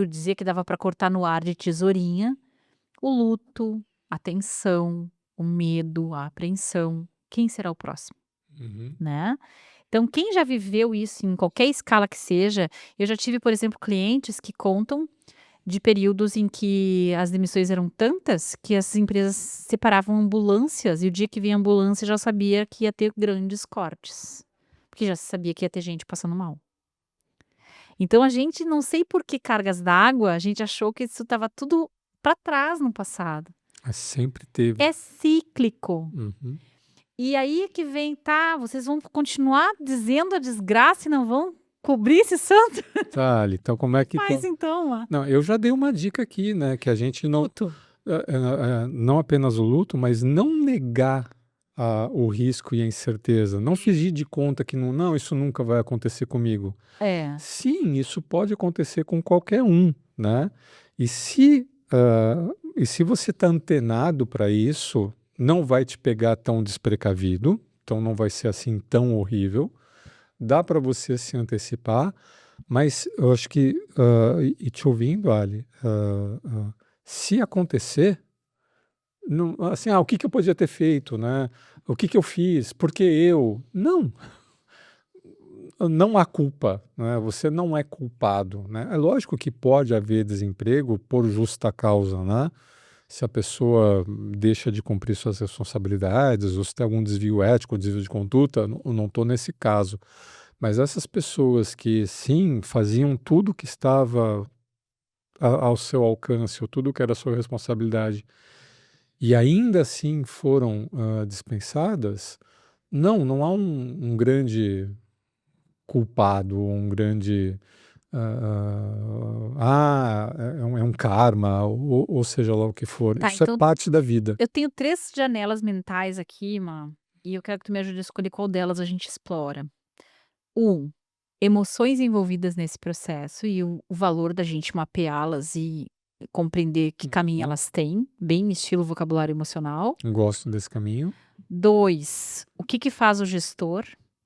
dizia que dava para cortar no ar de tesourinha, o luto, a tensão, o medo, a apreensão. Quem será o próximo, Uhum. né? Então quem já viveu isso em qualquer escala que seja, eu já tive, por exemplo, clientes que contam de períodos em que as demissões eram tantas que as empresas separavam ambulâncias e o dia que vinha a ambulância já sabia que ia ter grandes cortes, porque já se sabia que ia ter gente passando mal. Então a gente, não sei por que cargas d'água, a gente achou que isso estava tudo para trás no passado. Mas sempre teve. É cíclico. Uhum. E aí que vem, tá, vocês vão continuar dizendo a desgraça e não vão cobrir esse santo? Tá, Ali, então como é que Faz então, não, eu já dei uma dica aqui, né, que a gente não luto. não apenas o luto, mas não negar o risco e a incerteza, não fingir de conta que não, isso nunca vai acontecer comigo. É. Sim, isso pode acontecer com qualquer um, né? E se você está antenado para isso, não vai te pegar tão desprecavido, então não vai ser assim tão horrível. Dá para você se antecipar, mas eu acho que, e te ouvindo, Ali, se acontecer, não, assim, o que que eu podia ter feito, né? O que que eu fiz? Por que eu? Não, não há culpa, né? Você não é culpado, né? É lógico que pode haver desemprego por justa causa, né? Se a pessoa deixa de cumprir suas responsabilidades, ou se tem algum desvio ético, desvio de conduta, eu não estou nesse caso. Mas essas pessoas que, sim, faziam tudo que estava ao seu alcance, ou tudo que era sua responsabilidade, e ainda assim foram dispensadas, não há um grande culpado, um grande. É um karma, ou seja lá o que for. Tá, Isso é então parte da vida. eu tenho 3 janelas mentais aqui, e eu quero que tu me ajude a escolher qual delas a gente explora. Emoções envolvidas nesse processo e o valor da gente mapeá-las e compreender que caminho Uhum. elas têm, bem estilo vocabulário emocional. Gosto desse caminho. 2, o que que faz o gestor?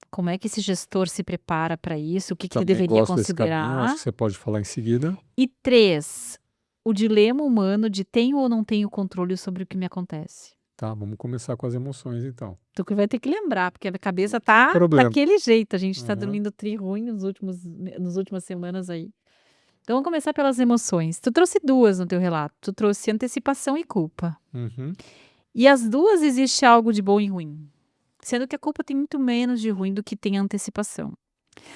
Como é que esse gestor se prepara para isso? O que que ele Também deveria gosto desse caminho, acho considerar? que você pode falar em seguida. E 3, o dilema humano de tenho ou não tenho controle sobre o que me acontece? Tá, vamos começar com as emoções então. Tu que vai ter que lembrar, porque a minha cabeça tá Problema. daquele jeito, a gente tá Aham. dormindo ruim nas últimas semanas aí. Então vamos começar pelas emoções. Tu trouxe 2 no teu relato, tu trouxe antecipação e culpa. Uhum. E as 2 existe algo de bom e ruim, sendo que a culpa tem muito menos de ruim do que tem a antecipação.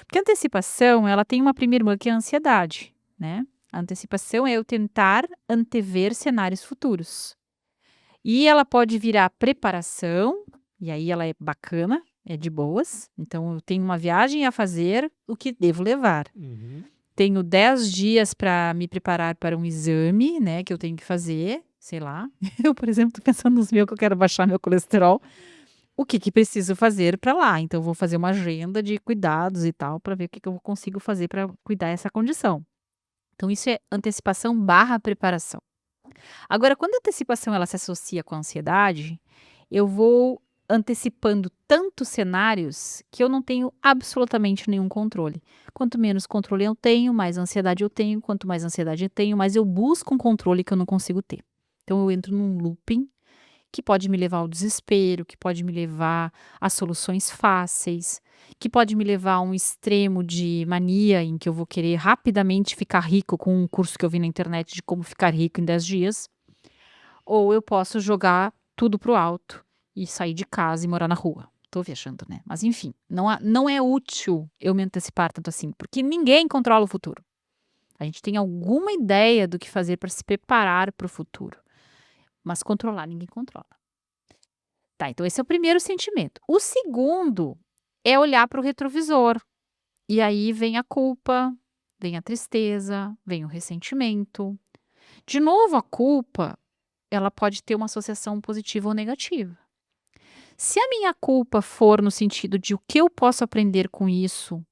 Porque a antecipação, ela tem uma prima irmã que é a ansiedade, né. A antecipação é eu tentar antever cenários futuros. E ela pode virar preparação, e aí ela é bacana, é de boas. Então eu tenho uma viagem a fazer, o que devo levar? Uhum. tenho 10 dias para me preparar para um exame, né, que eu tenho que fazer, sei lá. Eu, por exemplo, tô pensando nos meus que eu quero baixar meu colesterol. O que que preciso fazer para lá? Então eu vou fazer uma agenda de cuidados e tal, para ver o que que eu consigo fazer para cuidar essa condição. Então isso é antecipação barra preparação. Agora, quando a antecipação ela se associa com a ansiedade, eu vou antecipando tantos cenários que eu não tenho absolutamente nenhum controle. Quanto menos controle eu tenho, mais ansiedade eu tenho. Quanto mais ansiedade eu tenho, mais eu busco um controle que eu não consigo ter. Então eu entro num looping que pode me levar ao desespero, que pode me levar a soluções fáceis, que pode me levar a um extremo de mania em que eu vou querer rapidamente ficar rico com um curso que eu vi na internet de como ficar rico em 10 dias, ou eu posso jogar tudo pro alto e sair de casa e morar na rua. Tô viajando, né? Mas enfim, não é útil eu me antecipar tanto assim, porque ninguém controla o futuro. A gente tem alguma ideia do que fazer para se preparar para o futuro, mas controlar ninguém controla. Tá, então esse é o primeiro sentimento. O segundo é olhar para o retrovisor. E aí vem a culpa, vem a tristeza, vem o ressentimento. De novo, a culpa, ela pode ter uma associação positiva ou negativa. Se a minha culpa for no sentido de o que eu posso aprender com isso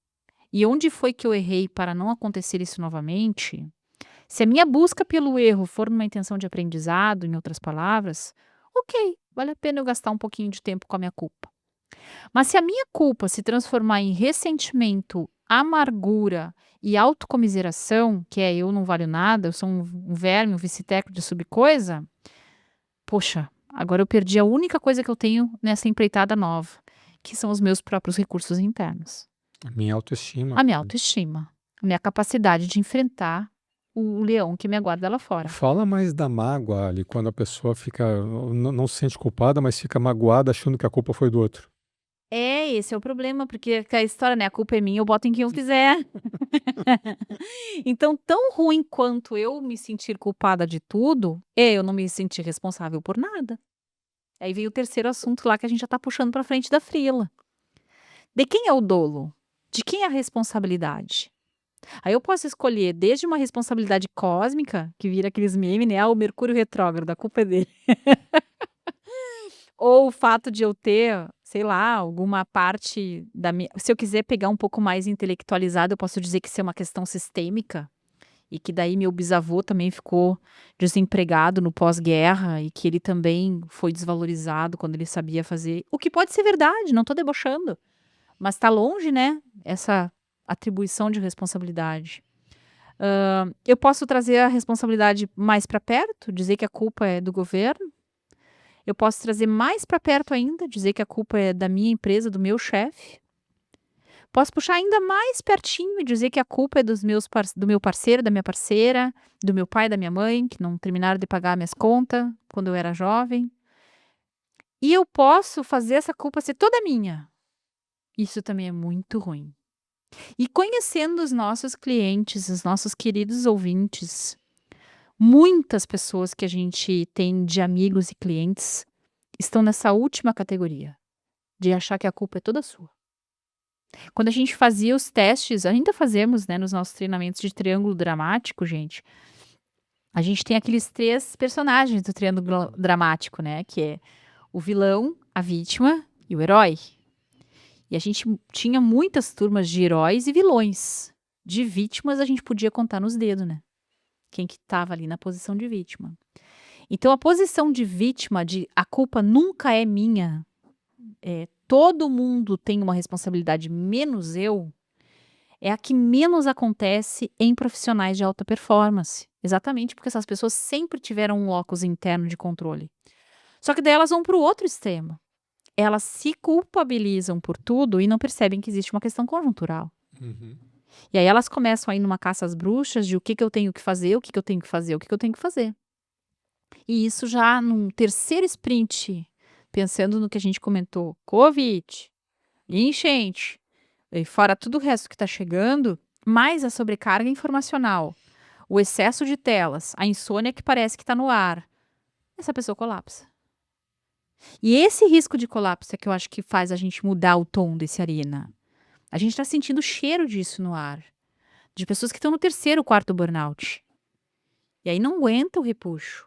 e onde foi que eu errei para não acontecer isso novamente, se a minha busca pelo erro for numa intenção de aprendizado, em outras palavras, ok, vale a pena eu gastar um pouquinho de tempo com a minha culpa. Mas se a minha culpa se transformar em ressentimento, amargura e autocomiseração, que é eu não valho nada, eu sou um verme, um vice-teco de subcoisa, poxa, agora eu perdi a única coisa que eu tenho nessa empreitada nova, que são os meus próprios recursos internos. A minha autoestima. A minha autoestima, a minha capacidade de enfrentar o leão que me aguarda lá fora. Fala mais da mágoa ali, quando a pessoa fica, não se sente culpada, mas fica magoada achando que a culpa foi do outro. Esse é o problema, porque a história, né, a culpa é minha, eu boto em quem eu quiser. Então, tão ruim quanto eu me sentir culpada de tudo, é eu não me sentir responsável por nada. Aí vem o terceiro assunto lá que a gente já tá puxando pra frente da frila. De quem é o dolo? De quem é a responsabilidade? Aí eu posso escolher desde uma responsabilidade cósmica, que vira aqueles memes, né? O Mercúrio retrógrado, a culpa é dele. Ou o fato de eu ter, sei lá, alguma parte da minha. Se eu quiser pegar um pouco mais intelectualizado, eu posso dizer que isso é uma questão sistêmica. E que daí meu bisavô também ficou desempregado no pós-guerra e que ele também foi desvalorizado quando ele sabia fazer. O que pode ser verdade, não estou debochando. Mas está longe, né? Essa atribuição de responsabilidade. Eu posso trazer a responsabilidade mais para perto, dizer que a culpa é do governo. Eu posso trazer mais para perto ainda, dizer que a culpa é da minha empresa, do meu chefe. Posso puxar ainda mais pertinho e dizer que a culpa é do meu parceiro, da minha parceira, do meu pai, da minha mãe, que não terminaram de pagar minhas contas quando eu era jovem. E eu posso fazer essa culpa ser toda minha. Isso também é muito ruim. E conhecendo os nossos clientes, os nossos queridos ouvintes, muitas pessoas que a gente tem de amigos e clientes estão nessa última categoria, de achar que a culpa é toda sua. Quando a gente fazia os testes, ainda fazemos, né, nos nossos treinamentos de triângulo dramático, gente, a gente tem aqueles 3 personagens do triângulo dramático, né, que é o vilão, a vítima e o herói. E a gente tinha muitas turmas de heróis e vilões. De vítimas a gente podia contar nos dedos, né? Quem que estava ali na posição de vítima. Então a posição de vítima, de a culpa nunca é minha, todo mundo tem uma responsabilidade menos eu, é a que menos acontece em profissionais de alta performance. Exatamente porque essas pessoas sempre tiveram um locus interno de controle. Só que daí elas vão para o outro extremo. Elas se culpabilizam por tudo e não percebem que existe uma questão conjuntural. Uhum. E aí elas começam a ir numa caça às bruxas de o que eu tenho que fazer, o que eu tenho que fazer, o que eu tenho que fazer. E isso já num terceiro sprint, pensando no que a gente comentou, Covid, enchente, e fora tudo o resto que está chegando, mais a sobrecarga informacional, o excesso de telas, a insônia que parece que está no ar, essa pessoa colapsa. E esse risco de colapso é que eu acho que faz a gente mudar o tom desse arena. A gente está sentindo o cheiro disso no ar. de pessoas que estão no terceiro, quarto burnout. E aí não aguenta o repuxo.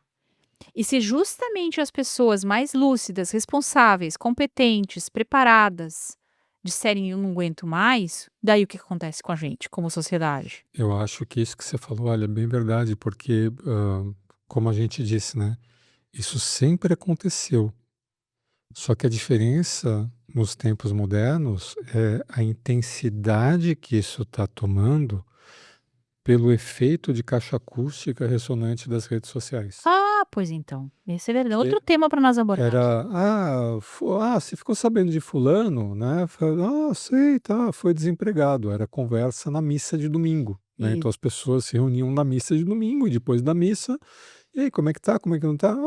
E se justamente as pessoas mais lúcidas, responsáveis, competentes, preparadas disserem eu não aguento mais, daí o que acontece com a gente, como sociedade? Eu acho que isso que você falou, olha, é bem verdade, porque, como a gente disse, né, isso sempre aconteceu. Só que a diferença nos tempos modernos é a intensidade que isso está tomando pelo efeito de caixa acústica ressonante das redes sociais. Ah, pois então, esse é verdade. Que Outro tema para nós abordar aqui. era, você ficou sabendo de fulano, né? Sei, tá, foi desempregado. Era conversa na missa de domingo, né? E Então as pessoas se reuniam na missa de domingo e depois da missa, e aí, como é que tá? Como é que não tá?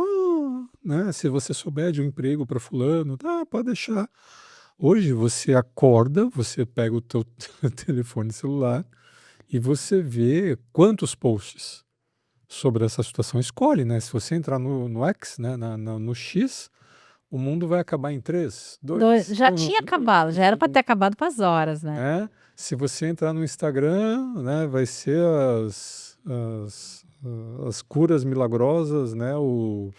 Né? Se você souber de um emprego para fulano, tá, pode deixar. Hoje você acorda, você pega o teu telefone celular e você vê quantos posts sobre essa situação. Escolhe, né? Se você entrar no X, né? No X, o mundo vai acabar em 3, 2, já 1. tinha acabado, já era para ter acabado faz horas, né? Né? Se você entrar no Instagram, né? Vai ser as curas milagrosas, né? O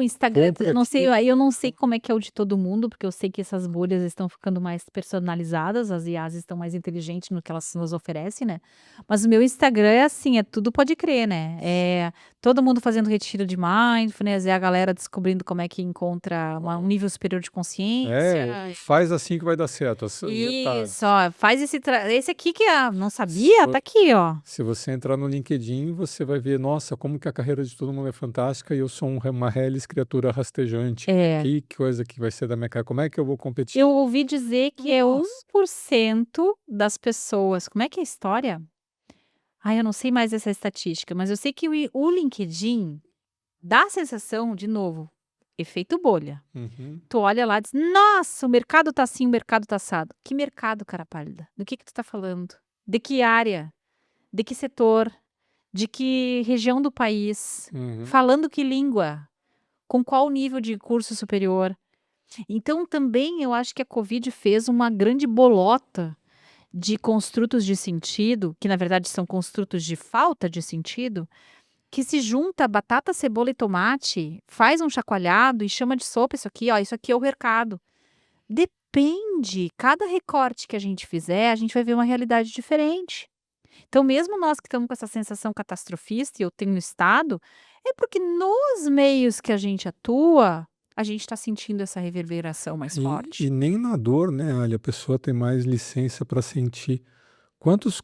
Instagram, Compre eu não sei, aqui. aí eu não sei como é que é o de todo mundo, porque eu sei que essas bolhas estão ficando mais personalizadas, as IAs estão mais inteligentes no que elas nos oferecem, né? Mas o meu Instagram é assim, é tudo pode crer, né? É todo mundo fazendo retiro de mindfulness, é a galera descobrindo como é que encontra um nível superior de consciência. Faz assim que vai dar certo. Isso, ó, faz esse aqui que não Se sabia, tá aqui, ó. Se você entrar no LinkedIn, você vai ver, nossa, como que a carreira de todo mundo é fantástica e eu sou uma reles criatura rastejante. É. Que coisa que vai ser da minha cara. Como é que eu vou competir? Eu ouvi dizer que é Nossa. 1% das pessoas. Como é que é a história? Eu não sei mais essa estatística, mas eu sei que o LinkedIn dá a sensação, de novo, efeito bolha. Uhum. Tu olha lá e diz, nossa, o mercado tá assim, o mercado tá assado. Que mercado, cara pálida? Do que tu tá falando? De que área? De que setor? De que região do país? Uhum. Falando que língua? Com qual nível de curso superior? Então, também eu acho que a Covid fez uma grande bolota de construtos de sentido, que na verdade são construtos de falta de sentido, que se junta batata, cebola e tomate, faz um chacoalhado e chama de sopa isso aqui, ó, isso aqui é o mercado. Depende, cada recorte que a gente fizer, a gente vai ver uma realidade diferente. Então, mesmo nós que estamos com essa sensação catastrofista, e eu tenho estado, é porque nos meios que a gente atua, a gente está sentindo essa reverberação mais forte. E nem na dor, né, Ali, a pessoa tem mais licença para sentir. Quantos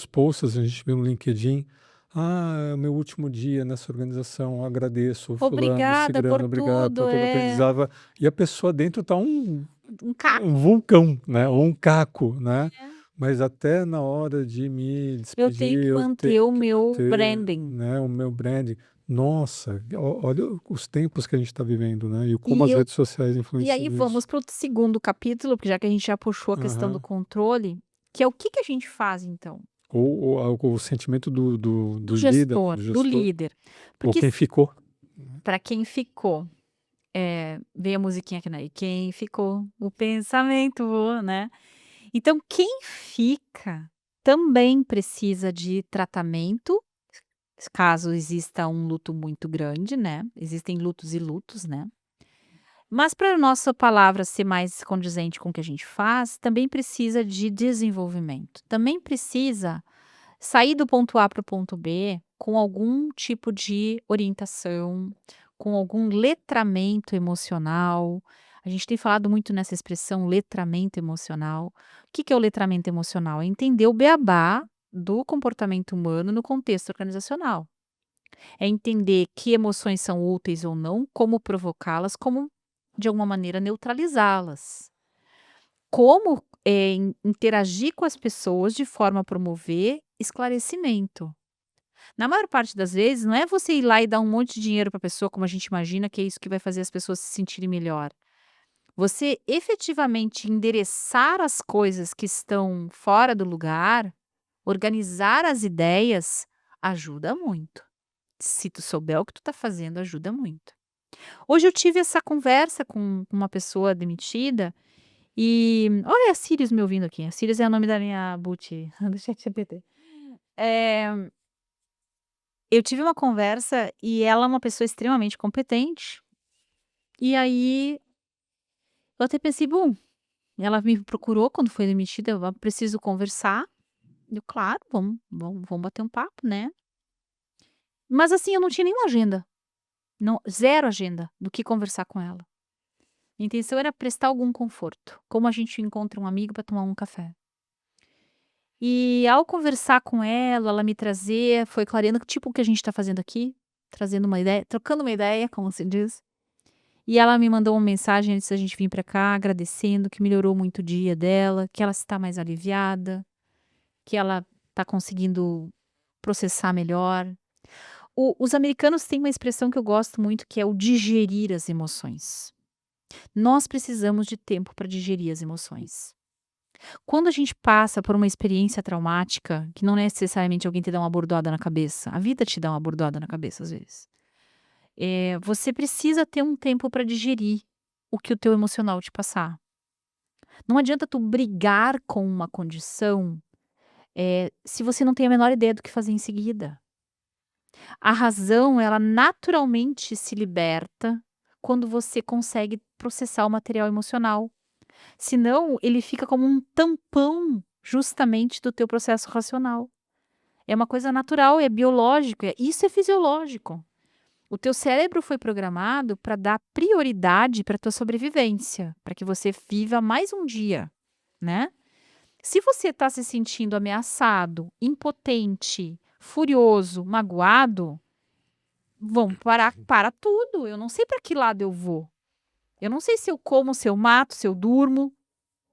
posts a gente viu no LinkedIn? É o meu último dia nessa organização, agradeço, fulano, Obrigada cicrano, por obrigado por tudo, todo o aprendizado. E a pessoa dentro tá um caco. um vulcão, né? Ou um caco, né? Mas até na hora de me Eu tenho despedir, que eu manter tenho o que meu ter, branding. né, o meu branding. Nossa, olha os tempos que a gente está vivendo, né? E como E as eu redes sociais E influenciam aí isso. vamos para o segundo capítulo, porque já que a gente já puxou a questão do Aham. controle, que é o que a gente faz então? Ou o sentimento do Do líder, gestor, do do gestor, líder. ou Porque quem ficou. para quem ficou, veio a musiquinha aqui, né? E quem ficou, o pensamento voa, né? Então, quem fica também precisa de tratamento, caso exista um luto muito grande, né? Existem lutos e lutos, né? Mas para a nossa palavra ser mais condizente com o que a gente faz, também precisa de desenvolvimento. Também precisa sair do ponto A para o ponto B com algum tipo de orientação, com algum letramento emocional. A gente tem falado muito nessa expressão letramento emocional. O que é o letramento emocional? É entender o beabá do comportamento humano no contexto organizacional. É entender que emoções são úteis ou não, como provocá-las, como de alguma maneira neutralizá-las. Como interagir com as pessoas de forma a promover esclarecimento. Na maior parte das vezes, não é você ir lá e dar um monte de dinheiro para a pessoa, como a gente imagina que é isso que vai fazer as pessoas se sentirem melhor. Você efetivamente endereçar as coisas que estão fora do lugar, organizar as ideias, ajuda muito. Se tu souber o que tu tá fazendo, ajuda muito. Hoje eu tive essa conversa com uma pessoa demitida e olha a Sirius me ouvindo aqui. A Sirius é o nome da minha boot do ChatGPT. eu tive uma conversa e ela é uma pessoa extremamente competente. E aí, eu até pensei: "Bom", ela me procurou quando foi demitida, eu: "Preciso conversar". Eu: "Claro, vamos bater um papo, né". Mas assim, eu não tinha nenhuma agenda, não, zero agenda do que conversar com ela. A intenção era prestar algum conforto, como a gente encontra um amigo para tomar um café. E ao conversar com ela me trazer, foi clareando, tipo o que a gente está fazendo aqui, trazendo uma ideia, trocando uma ideia, como se diz. E ela me mandou uma mensagem antes da gente vir para cá, agradecendo que melhorou muito o dia dela, que ela está mais aliviada, que ela está conseguindo processar melhor. Os americanos têm uma expressão que eu gosto muito, que é o digerir as emoções. Nós precisamos de tempo para digerir as emoções. Quando a gente passa por uma experiência traumática, que não necessariamente alguém te dá uma bordoada na cabeça, a vida te dá uma bordoada na cabeça às vezes. Você precisa ter um tempo para digerir o que o teu emocional te passar. Não adianta tu brigar com uma condição, se você não tem a menor ideia do que fazer em seguida. A razão, ela naturalmente se liberta quando você consegue processar o material emocional. Senão, ele fica como um tampão, justamente, do teu processo racional. É uma coisa natural, é biológico, isso é fisiológico. O teu cérebro foi programado para dar prioridade para a tua sobrevivência, para que você viva mais um dia, né. Se você está se sentindo ameaçado, impotente, furioso, magoado, vamos parar, para tudo, eu não sei para que lado eu vou. Eu não sei se eu como, se eu mato, se eu durmo.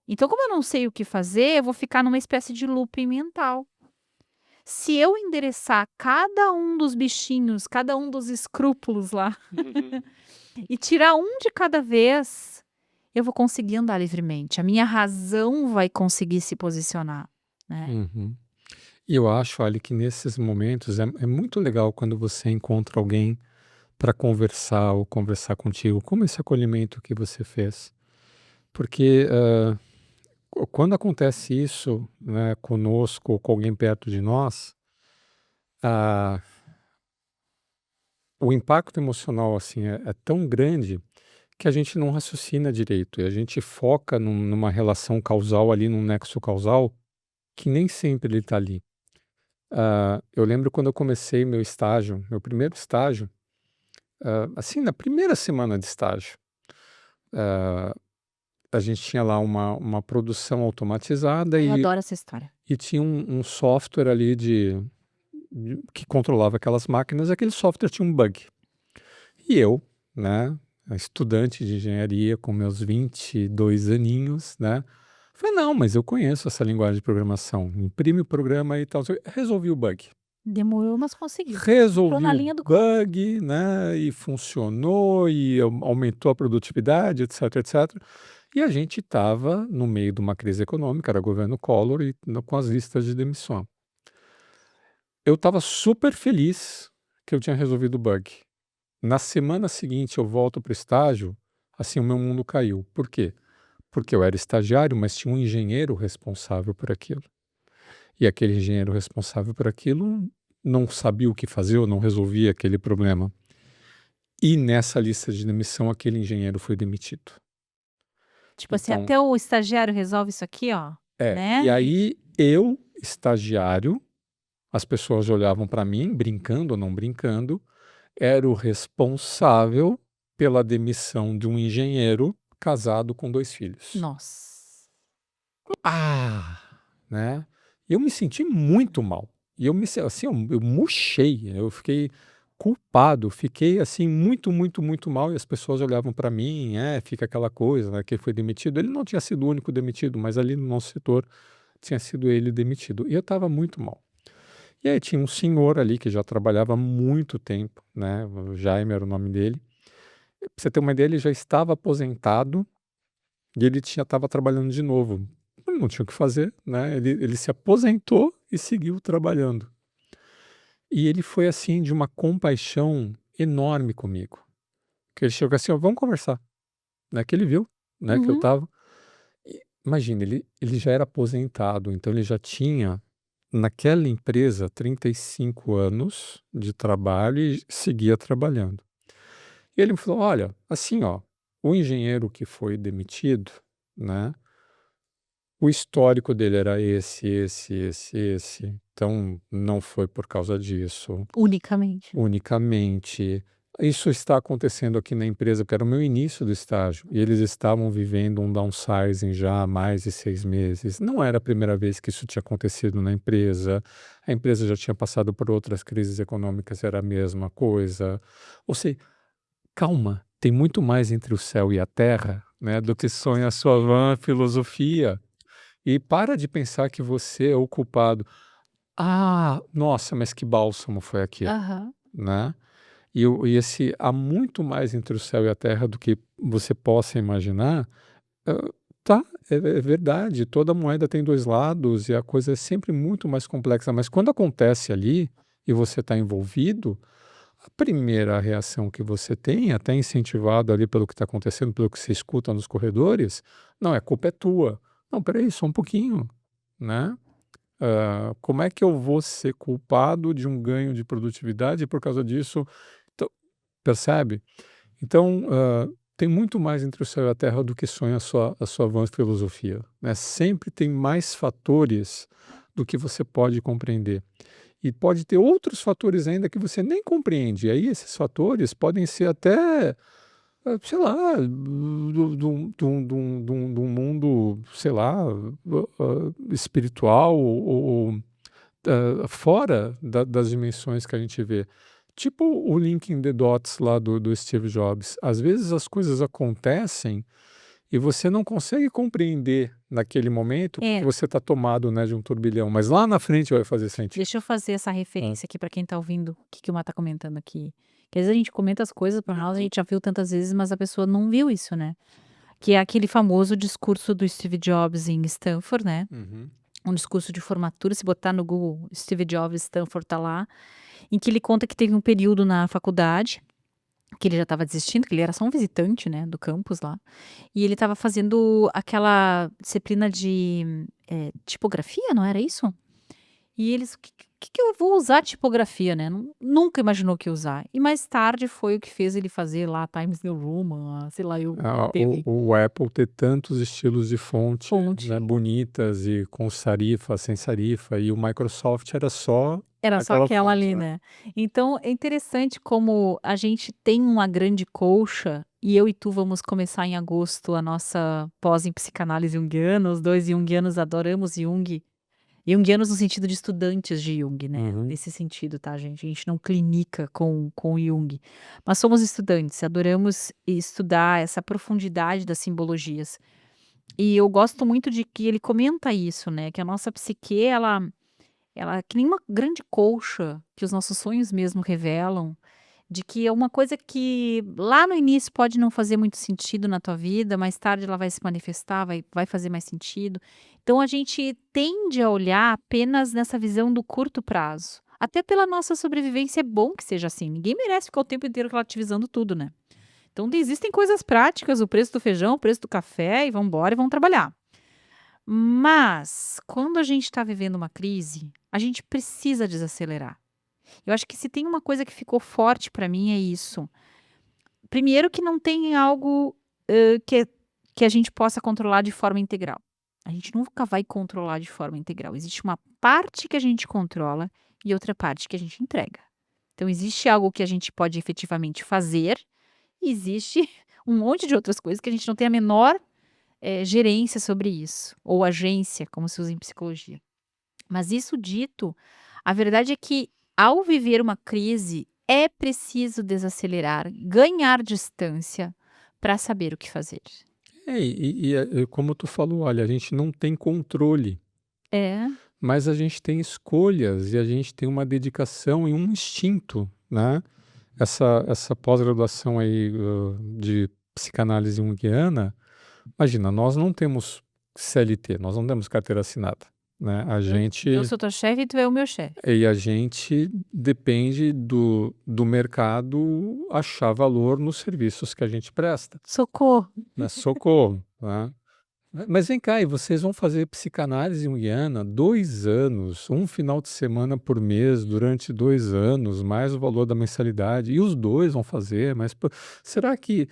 Então, como eu não sei o que fazer, eu vou ficar numa espécie de looping mental. Se eu endereçar cada um dos bichinhos, cada um dos escrúpulos lá, e tirar um de cada vez, eu vou conseguir andar livremente. A minha razão vai conseguir se posicionar, né. Uhum. E eu acho, olha, que nesses momentos é muito legal quando você encontra alguém para conversar ou conversar contigo, como esse acolhimento que você fez. Porque quando acontece isso, né, conosco ou com alguém perto de nós, ah, o impacto emocional assim é tão grande que a gente não raciocina direito e a gente foca numa relação causal ali, num nexo causal, que nem sempre ele está ali. Eu lembro quando eu comecei meu estágio, meu primeiro estágio, assim, na primeira semana de estágio, ah, a gente tinha lá uma produção automatizada Eu adoro essa história. e tinha um software ali que controlava aquelas máquinas, aquele software tinha um bug. E eu, né, estudante de engenharia com meus 22 aninhos, né, falei: "Não, mas eu conheço essa linguagem de programação, imprime o programa e tal", resolvi o bug. Demorou, mas conseguiu. Entrou Resolvi na o linha do bug, né, e funcionou e aumentou a produtividade, etc, etc. E a gente estava no meio de uma crise econômica, era governo Collor e com as listas de demissão. Eu estava super feliz que eu tinha resolvido o bug. Na semana seguinte eu volto para o estágio, assim, o meu mundo caiu. Por quê? Porque eu era estagiário, mas tinha um engenheiro responsável por aquilo. E aquele engenheiro responsável por aquilo não sabia o que fazer ou não resolvia aquele problema. E nessa lista de demissão, aquele engenheiro foi demitido. tipo assim, Então, até o estagiário resolve isso aqui, ó, e né. aí eu, estagiário, as pessoas olhavam para mim, brincando ou não brincando, era o responsável pela demissão de um engenheiro casado com 2 filhos. Nossa. Ah! Né. Eu me senti muito mal. E eu me se assim, eu murchei, eu fiquei culpado, fiquei, assim, muito, muito, muito mal e as pessoas olhavam para mim, fica aquela coisa, né, que foi demitido. Ele não tinha sido o único demitido, mas ali no nosso setor tinha sido ele demitido. E eu estava muito mal. E aí tinha um senhor ali que já trabalhava há muito tempo, né, o Jaime era o nome dele. Pra você ter uma ideia, ele já estava aposentado e ele estava trabalhando de novo. Ele não tinha o que fazer, né, ele se aposentou e seguiu trabalhando. E ele foi, assim, de uma compaixão enorme comigo, que ele chegou assim: "Ó, vamos conversar", né, que ele viu, né, que eu Uhum. estava imagina, ele já era aposentado, então ele já tinha naquela empresa 35 anos de trabalho e seguia trabalhando. E ele me falou: "Olha, assim, ó, o engenheiro que foi demitido, né, o histórico dele era esse, então não foi por causa disso, Unicamente. unicamente. Isso está acontecendo aqui na empresa, que era o meu início do estágio, e eles estavam vivendo um downsizing já há mais de 6 meses. Não era a primeira vez que isso tinha acontecido na empresa, a empresa já tinha passado por outras crises econômicas, era a mesma coisa. Ou seja, calma, tem muito mais entre o céu e a terra, né, do que sonha a sua vã filosofia. E para de pensar que você é o culpado. Ah, nossa, mas que bálsamo foi aquilo, Aham. né? E há muito mais entre o céu e a terra do que você possa imaginar. Ah, tá, é verdade, toda moeda tem 2 lados e a coisa é sempre muito mais complexa, mas quando acontece ali e você está envolvido, a primeira reação que você tem, até incentivado ali pelo que está acontecendo, pelo que você escuta nos corredores, não, é culpa é tua. Não, espera aí, só um pouquinho, né? Como é que eu vou ser culpado de um ganho de produtividade e por causa disso, então, percebe? Então, tem muito mais entre o céu e a terra do que sonha a sua vã filosofia, né? Sempre tem mais fatores do que você pode compreender. E pode ter outros fatores ainda que você nem compreende. E aí esses fatores podem ser até, sei lá, do mundo, sei lá, espiritual ou fora das dimensões que a gente vê. Tipo o Linking the Dots lá do Steve Jobs. Às vezes as coisas acontecem e você não consegue compreender naquele momento porque É, você está tomado, né, de um turbilhão, mas lá na frente vai fazer sentido. deixa eu fazer essa É. referência aqui para quem tá ouvindo, o que que o Má tá comentando aqui. Que às vezes a gente comenta as coisas por nós, a gente já viu tantas vezes, mas a pessoa não viu isso, né. Que é aquele famoso discurso do Steve Jobs em Stanford, né, Uhum. um discurso de formatura, se botar no Google, Steve Jobs Stanford tá lá, em que ele conta que teve um período na faculdade, que ele já estava desistindo, que ele era só um visitante, né, do campus lá, e ele estava fazendo aquela disciplina de, tipografia, não era isso? E eles: "O que que eu vou usar tipografia, né?" Nunca imaginou que ia usar. E mais tarde foi o que fez ele fazer lá Times New Roman, sei lá eu, O Apple ter tantos estilos de fonte, né, fonte. bonitas e com serifa, sem serifa, e o Microsoft era só Era só aquela aquela fonte, ali, né. né. Então é interessante como a gente tem uma grande colcha, e eu e tu vamos começar em agosto a nossa pós em psicanálise junguiana, os 2 junguianos adoramos Jung. Junguianos no sentido de estudantes de Jung, né, Uhum. nesse sentido, tá, gente, a gente não clinica com Jung, mas somos estudantes, adoramos estudar essa profundidade das simbologias. E eu gosto muito de que ele comenta isso, né, que a nossa psique ela é que nem uma grande colcha, que os nossos sonhos mesmo revelam, de que é uma coisa que lá no início pode não fazer muito sentido na tua vida, mais tarde ela vai se manifestar, vai fazer mais sentido. Então a gente tende a olhar apenas nessa visão do curto prazo. Até pela nossa sobrevivência é bom que seja assim, ninguém merece ficar o tempo inteiro relativizando tudo, né. Então existem coisas práticas, o preço do feijão, o preço do café e vamos embora e vamos trabalhar. Mas quando a gente está vivendo uma crise, a gente precisa desacelerar. Eu acho que se tem uma coisa que ficou forte para mim é isso. Primeiro que não tem algo, que a gente possa controlar de forma integral. A gente nunca vai controlar de forma integral. Existe uma parte que a gente controla e outra parte que a gente entrega. Então existe algo que a gente pode efetivamente fazer, e existe um monte de outras coisas que a gente não tem a menor, gerência sobre isso, ou agência, como se usa em psicologia. Mas isso dito, a verdade é que ao viver uma crise, é preciso desacelerar, ganhar distância para saber o que fazer. Como tu falou, olha, a gente não tem controle, É, mas a gente tem escolhas e a gente tem uma dedicação e um instinto, né. Essa pós-graduação aí, de psicanálise junguiana, imagina, nós não temos CLT, nós não temos carteira assinada, né, eu sou tua chefe e tu é o meu chefe. a gente depende do mercado achar valor nos serviços que a gente presta, Socorro. né, socorro, né. Mas vem cá, e vocês vão fazer psicanálise junguiana 2 anos, um final de semana por mês durante 2 anos, mais o valor da mensalidade, e os 2 vão fazer, mas será que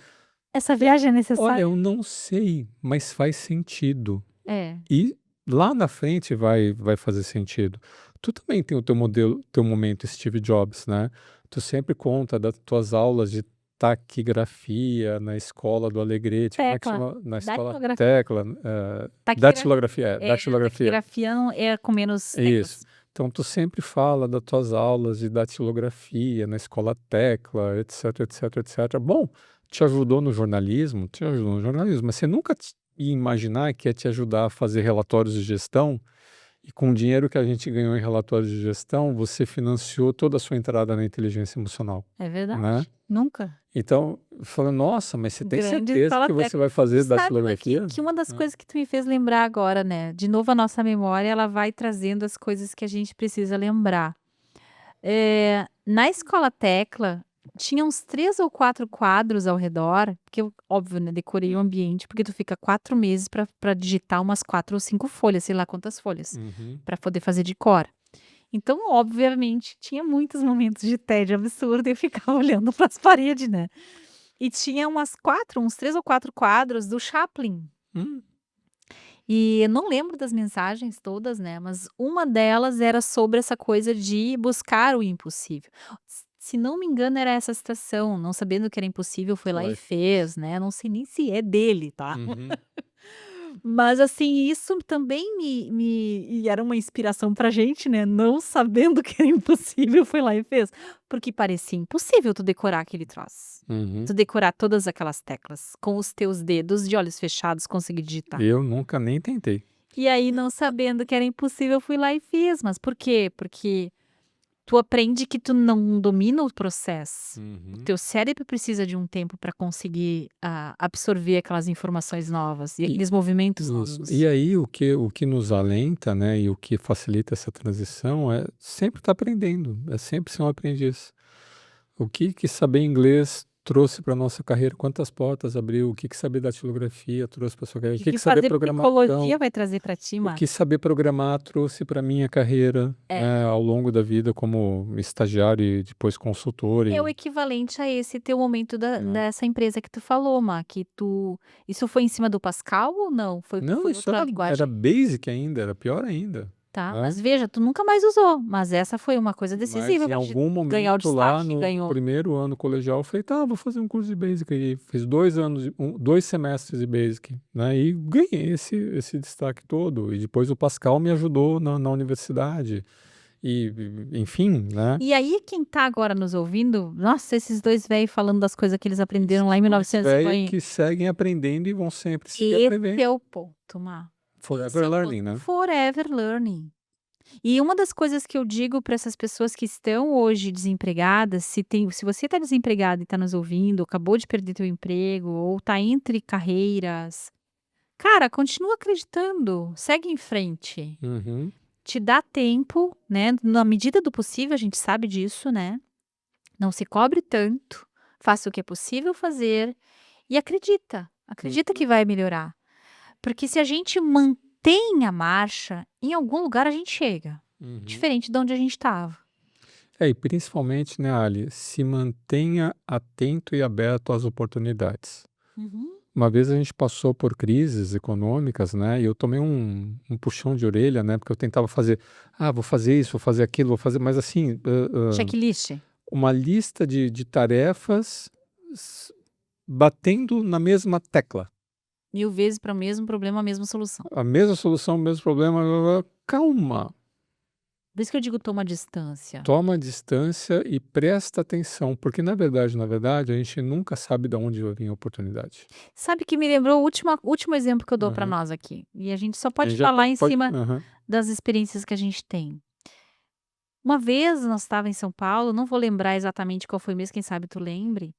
Essa viagem é olha, necessária? eu não sei, mas faz sentido. É. E lá na frente vai fazer sentido. Tu também tem o teu modelo, teu momento Steve Jobs, né? Tu sempre conta das tuas aulas de taquigrafia na escola do Alegrete, como é que Tecla. chama? Na escola Datilografia. Tecla, Taquigra datilografia, datilografia. taquigrafia não é com menos Isso. teclas. Então tu sempre fala das tuas aulas de datilografia na escola Tecla, etc, etc, etc. Bom, te ajudou no jornalismo? Te ajudou no jornalismo, mas você nunca ia imaginar que ia te ajudar a fazer relatórios de gestão e com o dinheiro que a gente ganhou em relatórios de gestão, você financiou toda a sua entrada na inteligência emocional, É né? verdade. Nunca. Então, falando, nossa, mas você tem Grande certeza escola que você técnica. vai Tu fazer sabe que datilografia? que uma das Né? coisas que tu me fez lembrar agora, né, de novo a nossa memória, ela vai trazendo as coisas que a gente precisa lembrar. Na escola Tecla, tinha uns 3 ou 4 quadros ao redor, porque eu, óbvio, né, decorei o ambiente, porque tu fica 4 meses pra digitar umas 4 ou 5 folhas, sei lá quantas folhas, Uhum. pra poder fazer de cor. Então, obviamente, tinha muitos momentos de tédio absurdo e eu ficava olhando para as paredes, né. E tinha uns 3 ou 4 quadros do Chaplin. Hum, E eu não lembro das mensagens todas, né, mas uma delas era sobre essa coisa de buscar o impossível. Se não me engano era essa citação, não sabendo que era impossível foi lá e foi. fez, né, não sei nem se é dele, tá. Uhum. Mas assim, isso também e era uma inspiração pra gente, né, não sabendo que era impossível, foi lá e fez. Porque parecia impossível tu decorar aquele troço. Uhum. Tu decorar todas aquelas teclas, com os teus dedos de olhos fechados conseguir digitar. Eu nunca nem tentei. E aí, não sabendo que era impossível, fui lá e fiz. Mas por quê? Porque tu aprende que tu não domina o processo. O Uhum. teu cérebro precisa de um tempo para conseguir, absorver aquelas informações novas e E aqueles movimentos isso. novos. E aí o que nos alenta, né, e o que facilita essa transição é sempre estar aprendendo, é sempre ser um aprendiz. O que saber inglês trouxe para nossa carreira, quantas portas abriu, o que saber datilografia trouxe para sua carreira, o que Que saber fazer programação, psicologia vai trazer para ti, o que Marco. saber programar trouxe para minha carreira, É. né, ao longo da vida como estagiário e depois consultor É o e, equivalente a esse teu momento né. dessa empresa que tu falou, Má, que tu isso foi em cima do Pascal ou não? Foi Não, foi isso outra era linguagem? basic ainda, era pior ainda, Tá, né. mas veja, tu nunca mais usou, mas essa foi uma coisa Mas decisiva em para te algum ganhar o momento lá destaque que no ganhou. primeiro ano colegial eu falei: "Tá, vou fazer um curso de Basic", e fiz 2 anos de 2 semestres de Basic, né, e ganhei esse destaque todo, e depois o Pascal me ajudou na universidade, enfim, né. E aí quem tá agora nos ouvindo, nossa, esses 2 velhos falando das coisas que eles aprenderam lá Esses em 2 1900 e velhos bolinha. que seguem aprendendo e vão sempre seguir Esse aprendendo. é o ponto, Má. Esse Forever é o ponto. learning, né. Forever learning. E uma das coisas que eu digo para essas pessoas que estão hoje desempregadas, se você está desempregado e está nos ouvindo, acabou de perder teu emprego ou está entre carreiras, cara, continua acreditando, segue em frente. Uhum. Te dá tempo, né, na medida do possível, a gente sabe disso, né, não se cobre tanto, faça o que é possível fazer e acredita Uhum. que vai melhorar. Porque se a gente mantém a marcha, em algum lugar a gente chega, Uhum. diferente de onde a gente estava. É, e principalmente, né, Ali, se mantenha atento e aberto às oportunidades. Uhum. Uma vez a gente passou por crises econômicas, né, e eu tomei um puxão de orelha, né, porque eu tentava fazer, vou fazer isso, vou fazer aquilo, vou fazer, mas assim, Checklist, uma lista de tarefas s- batendo na mesma tecla. 1000 vezes para o mesmo problema, a mesma solução. A mesma solução, o mesmo problema, blá, blá, blá. Calma, Por isso que eu digo toma distância. toma distância e presta atenção, porque na verdade, a gente nunca sabe de onde vai vir a oportunidade. Sabe que me lembrou o último exemplo que eu dou para Aham. nós aqui, e a gente só A pode gente já falar em pode. cima Aham. das experiências que a gente tem. Uma vez nós estava em São Paulo, não vou lembrar exatamente qual foi o mês, quem sabe tu lembre,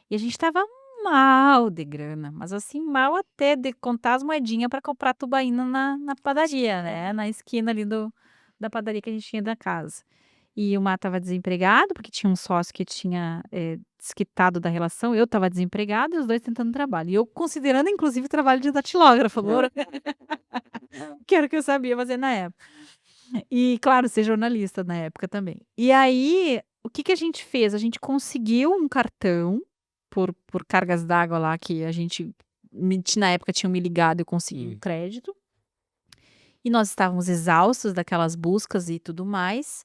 e a gente estava mal de grana, mas assim, mal até de contar as moedinhas para comprar tubaína na padaria, né, na esquina ali da padaria que a gente tinha da casa. e o Má estava desempregado, porque tinha um sócio que tinha desquitado da relação, eu estava desempregada e os dois tentando trabalho. E eu considerando, inclusive, trabalho de datilógrafa, que era o que eu sabia fazer na época. E, claro, ser jornalista na época também. E aí, o que a gente fez? A gente conseguiu um cartão por cargas d'água lá que a gente, na época, tinham me ligado e eu consegui um crédito. E nós estávamos exaustos daquelas buscas e tudo mais.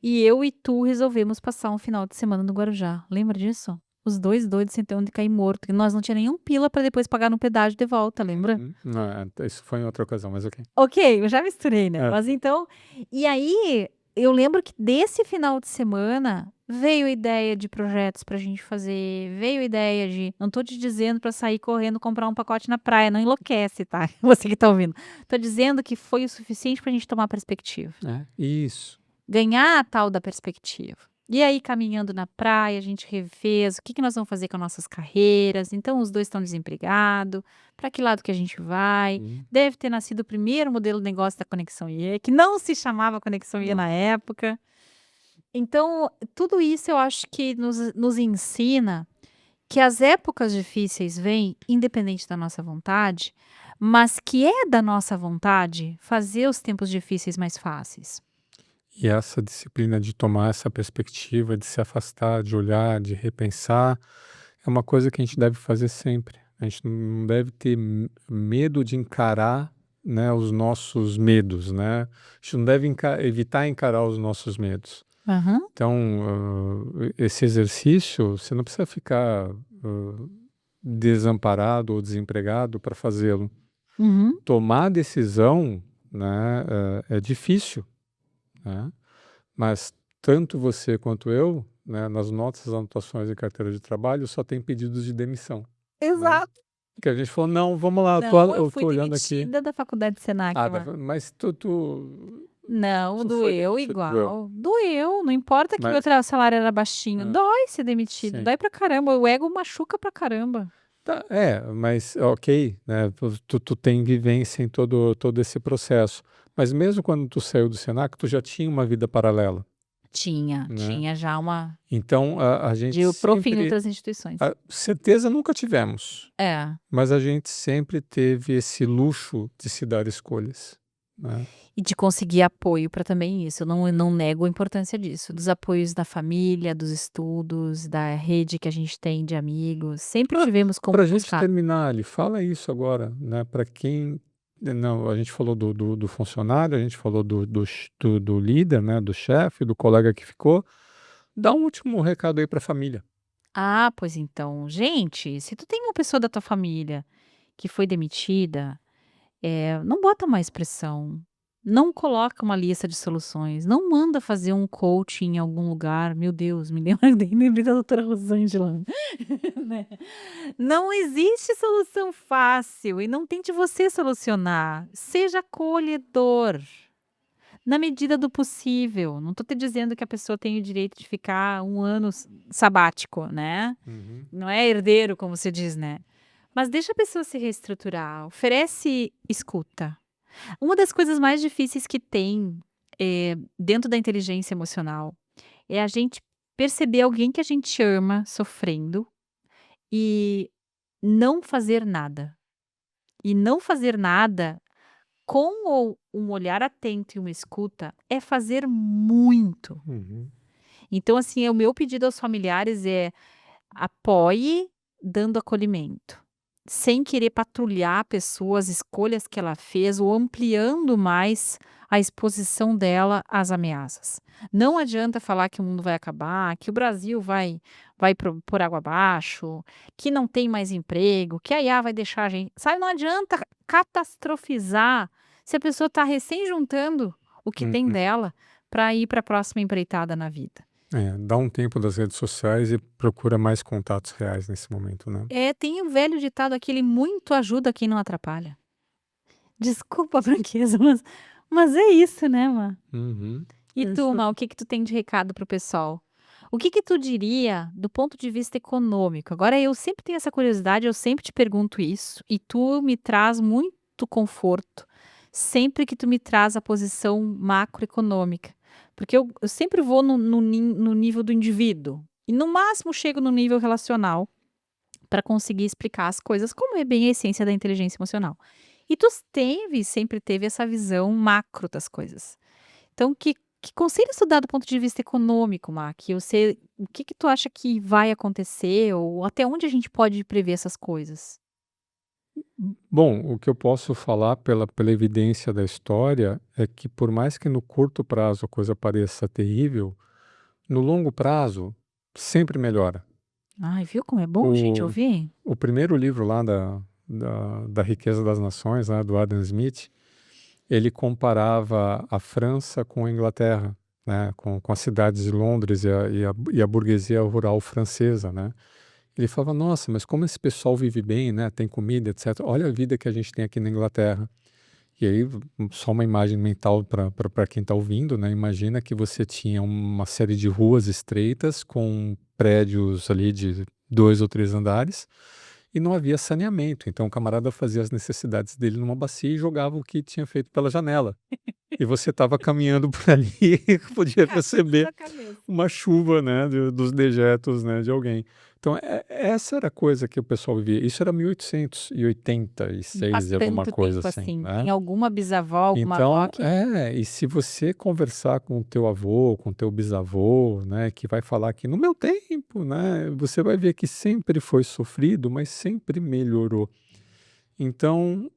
E eu e tu resolvemos passar um final de semana no Guarujá. Lembra disso? Os dois doidos sem ter onde cair morto. E nós não tinha nenhum pila para depois pagar no pedágio de volta, lembra? Não, isso foi em outra ocasião, mas ok. Ok, eu já misturei, né? É. Mas então. E aí, eu lembro que desse final de semana veio a ideia de projetos pra gente fazer. Veio a ideia de. Não tô te dizendo pra sair correndo comprar um pacote na praia. Não enlouquece, tá? Você que tá ouvindo. Tô dizendo que foi o suficiente pra gente tomar perspectiva. Isso. Ganhar a tal da perspectiva. E aí, caminhando na praia, a gente refez o que nós vamos fazer com as nossas carreiras. Então, os dois estão desempregados. Para que lado que a gente vai? Deve ter nascido o primeiro modelo de negócio da Conexão IE, que não se chamava Conexão IE na época. Então, tudo isso eu acho que nos ensina que as épocas difíceis vêm, independente da nossa vontade, mas que é da nossa vontade fazer os tempos difíceis mais fáceis. E essa disciplina de tomar essa perspectiva, de se afastar, de olhar, de repensar, é uma coisa que a gente deve fazer sempre. A gente não deve ter medo de encarar, né, os nossos medos, né? A gente não deve evitar encarar os nossos medos. Então, esse exercício, você não precisa ficar desamparado ou desempregado para fazê-lo. Tomar decisão, né, é difícil. Né? Mas tanto você quanto eu, né, nas nossas anotações em carteira de trabalho, só tem pedidos de demissão. Exato. Né? Que a gente falou, não, vamos lá, eu fui tô olhando aqui. demitida da faculdade de Senac. Mas tu Não, doeu igual. Doeu. Doeu, não importa que o meu salário era baixinho. Dói ser demitido, Sim. dói pra caramba. O ego machuca pra caramba. Tá, mas ok, né? Tu tem vivência em todo esse processo. Mas mesmo quando tu saiu do Senac, tu já tinha uma vida paralela. Tinha já uma. Então a gente De prof em sempre. outras instituições. Certeza nunca tivemos. Mas a gente sempre teve esse luxo de se dar escolhas. Né? E de conseguir apoio para também isso. Eu não nego a importância disso. Dos apoios da família, dos estudos, da rede que a gente tem de amigos. Sempre tivemos como Para a gente buscar. terminar ali, fala isso agora, né? Para quem. Não, a gente falou do funcionário, a gente falou do líder, né? Do chefe, do colega que ficou. Dá um último recado aí para a família. Ah, pois então. Gente, se tu tem uma pessoa da tua família que foi demitida, não bota mais pressão. Não coloca uma lista de soluções. Não manda fazer um coaching em algum lugar. Meu Deus, me lembrei da doutora Rosângela. Né? Não existe solução fácil e não tente você solucionar. Seja acolhedor. Na medida do possível. Não estou te dizendo que a pessoa tem o direito de ficar um ano sabático, né? Não é herdeiro, como se diz, né? Mas deixa a pessoa se reestruturar. Oferece escuta. Uma das coisas mais difíceis que tem dentro da inteligência emocional é a gente perceber alguém que a gente ama sofrendo e não fazer nada. E não fazer nada com um olhar atento e uma escuta é fazer muito. Então, assim, o meu pedido aos familiares é apoie dando acolhimento, sem querer patrulhar a pessoa, as escolhas que ela fez ou ampliando mais a exposição dela às ameaças. Não adianta falar que o mundo vai acabar, que o Brasil vai por água abaixo, que não tem mais emprego, que a IA vai deixar a gente. Sabe, não adianta catastrofizar se a pessoa está recém juntando o que tem dela para ir para a próxima empreitada na vida. Dá um tempo das redes sociais e procura mais contatos reais nesse momento, né? Tem o velho ditado aquele muito ajuda quem não atrapalha. Desculpa a franqueza, mas é isso, né, Má? E tu, Má, o que tu tem de recado pro pessoal? O que tu diria do ponto de vista econômico? Agora, eu sempre tenho essa curiosidade, eu sempre te pergunto isso, e tu me traz muito conforto sempre que tu me traz a posição macroeconômica. Porque eu sempre vou no nível do indivíduo. E no máximo chego no nível relacional para conseguir explicar as coisas, como é bem a essência da inteligência emocional. E tu sempre teve essa visão macro das coisas. Então, que conselho tu dá do ponto de vista econômico, Má? O que que tu acha que vai acontecer ou até onde a gente pode prever essas coisas? Bom, o que eu posso falar pela evidência da história é que por mais que no curto prazo a coisa pareça terrível, no longo prazo sempre melhora. Ai, viu como é bom, gente, O ouvir? o primeiro livro lá da Riqueza das Nações, né, do Adam Smith, ele comparava a França com a Inglaterra, né, com as cidades de Londres e a burguesia rural francesa, né. Ele falava: "Nossa, mas como esse pessoal vive bem, né, tem comida, etcétera. Olha a vida que a gente tem aqui na Inglaterra". E aí, só uma imagem mental para quem está ouvindo, né, imagina que você tinha uma série de ruas estreitas com prédios ali de 2 ou 3 andares, e não havia saneamento, então o camarada fazia as necessidades dele numa bacia e jogava o que tinha feito pela janela. E você estava caminhando por ali e podia Cacos receber na cabeça. uma chuva, né, dos dejetos, né, de alguém. Então, essa era a coisa que o pessoal vivia. Isso era mil oitocentos e oitenta e Não faz seis e alguma tanto coisa tempo assim, assim. né. Tem alguma bisavó, alguma avó Então, que e se você conversar com o teu avô, com o teu bisavô, né, que vai falar que no meu tempo, né, você vai ver que sempre foi sofrido, mas sempre melhorou. Então,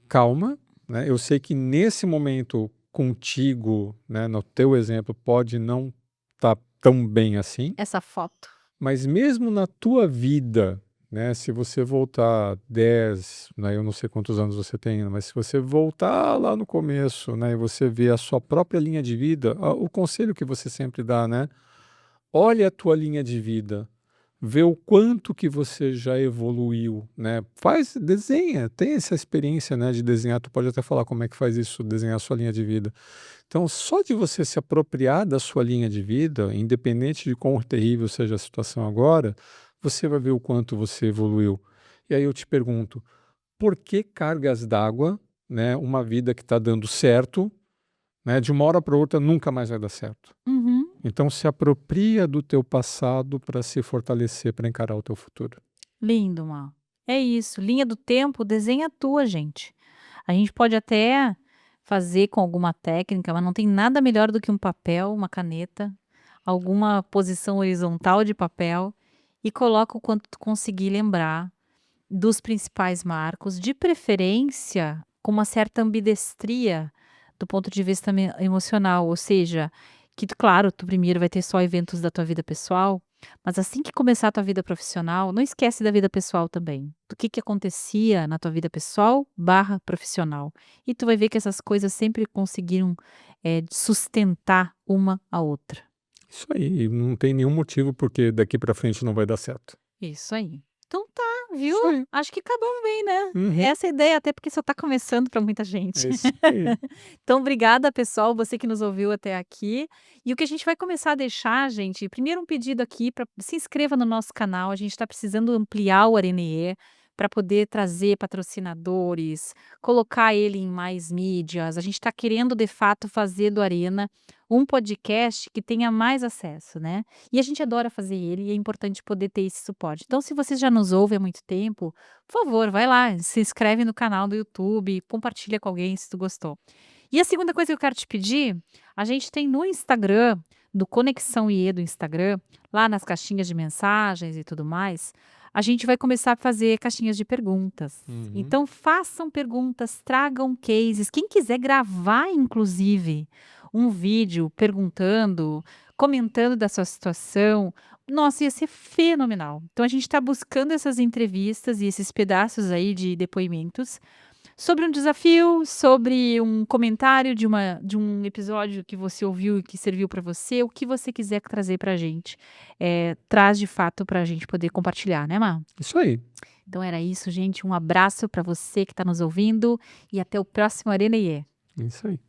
calma, né, eu sei que nesse momento contigo, né, no teu exemplo, pode não estar tão bem assim, essa foto. mas mesmo na tua vida, né, se você voltar 10, né, eu não sei quantos anos você tem, mas se você voltar lá no começo, né, e você ver a sua própria linha de vida, o conselho que você sempre dá, né, olha a tua linha de vida, vê o quanto que você já evoluiu, né, desenha, tem essa experiência, né, de desenhar, tu pode até falar como é que faz isso, desenhar a sua linha de vida. Então, só de você se apropriar da sua linha de vida, independente de quão terrível seja a situação agora, você vai ver o quanto você evoluiu. E aí eu te pergunto, por que cargas d'água, né, uma vida que está dando certo, né, de uma hora para outra nunca mais vai dar certo? Uhum. Então, se apropria do teu passado para se fortalecer para encarar o teu futuro. Lindo, Má. É isso, linha do tempo, desenha a tua, gente. A gente pode até fazer com alguma técnica, mas não tem nada melhor do que um papel, uma caneta, alguma posição horizontal de papel e coloca o quanto tu conseguir lembrar dos principais marcos, de preferência com uma certa ambidestria do ponto de vista emocional, ou seja, que claro, tu primeiro vai ter só eventos da tua vida pessoal, mas assim que começar a tua vida profissional, não esquece da vida pessoal também, do que acontecia na tua vida pessoal barra profissional. E tu vai ver que essas coisas sempre conseguiram sustentar uma a outra. Isso aí, não tem nenhum motivo porque daqui para frente não vai dar certo. Isso aí. Então tá, viu? Isso aí. Acho que acabamos bem, né? Uhum. Essa é a ideia, até porque só tá começando para muita gente. É isso aí. Então, obrigada, pessoal, você que nos ouviu até aqui. E o que a gente vai começar a deixar, gente, primeiro um pedido aqui para se inscreva no nosso canal. A gente está precisando ampliar o Arenê para poder trazer patrocinadores, colocar ele em mais mídias. A gente está querendo, de fato, fazer do Arena um podcast que tenha mais acesso, né? E a gente adora fazer ele e é importante poder ter esse suporte. Então, se você já nos ouve há muito tempo, por favor, vai lá, se inscreve no canal do YouTube, compartilha com alguém se tu gostou. E a segunda coisa que eu quero te pedir, a gente tem no Instagram, do Conexão IE do Instagram, lá nas caixinhas de mensagens e tudo mais, a gente vai começar a fazer caixinhas de perguntas. Uhum. Então, façam perguntas, tragam cases. Quem quiser gravar, inclusive, um vídeo perguntando, comentando da sua situação, nossa, ia ser fenomenal. Então, a gente está buscando essas entrevistas e esses pedaços aí de depoimentos sobre um desafio, sobre um comentário de um episódio que você ouviu e que serviu para você, o que você quiser trazer para a gente, traz de fato para a gente poder compartilhar, né, Má? Isso aí. Então era isso, gente. Um abraço para você que está nos ouvindo e até o próximo Arena IE. Isso aí.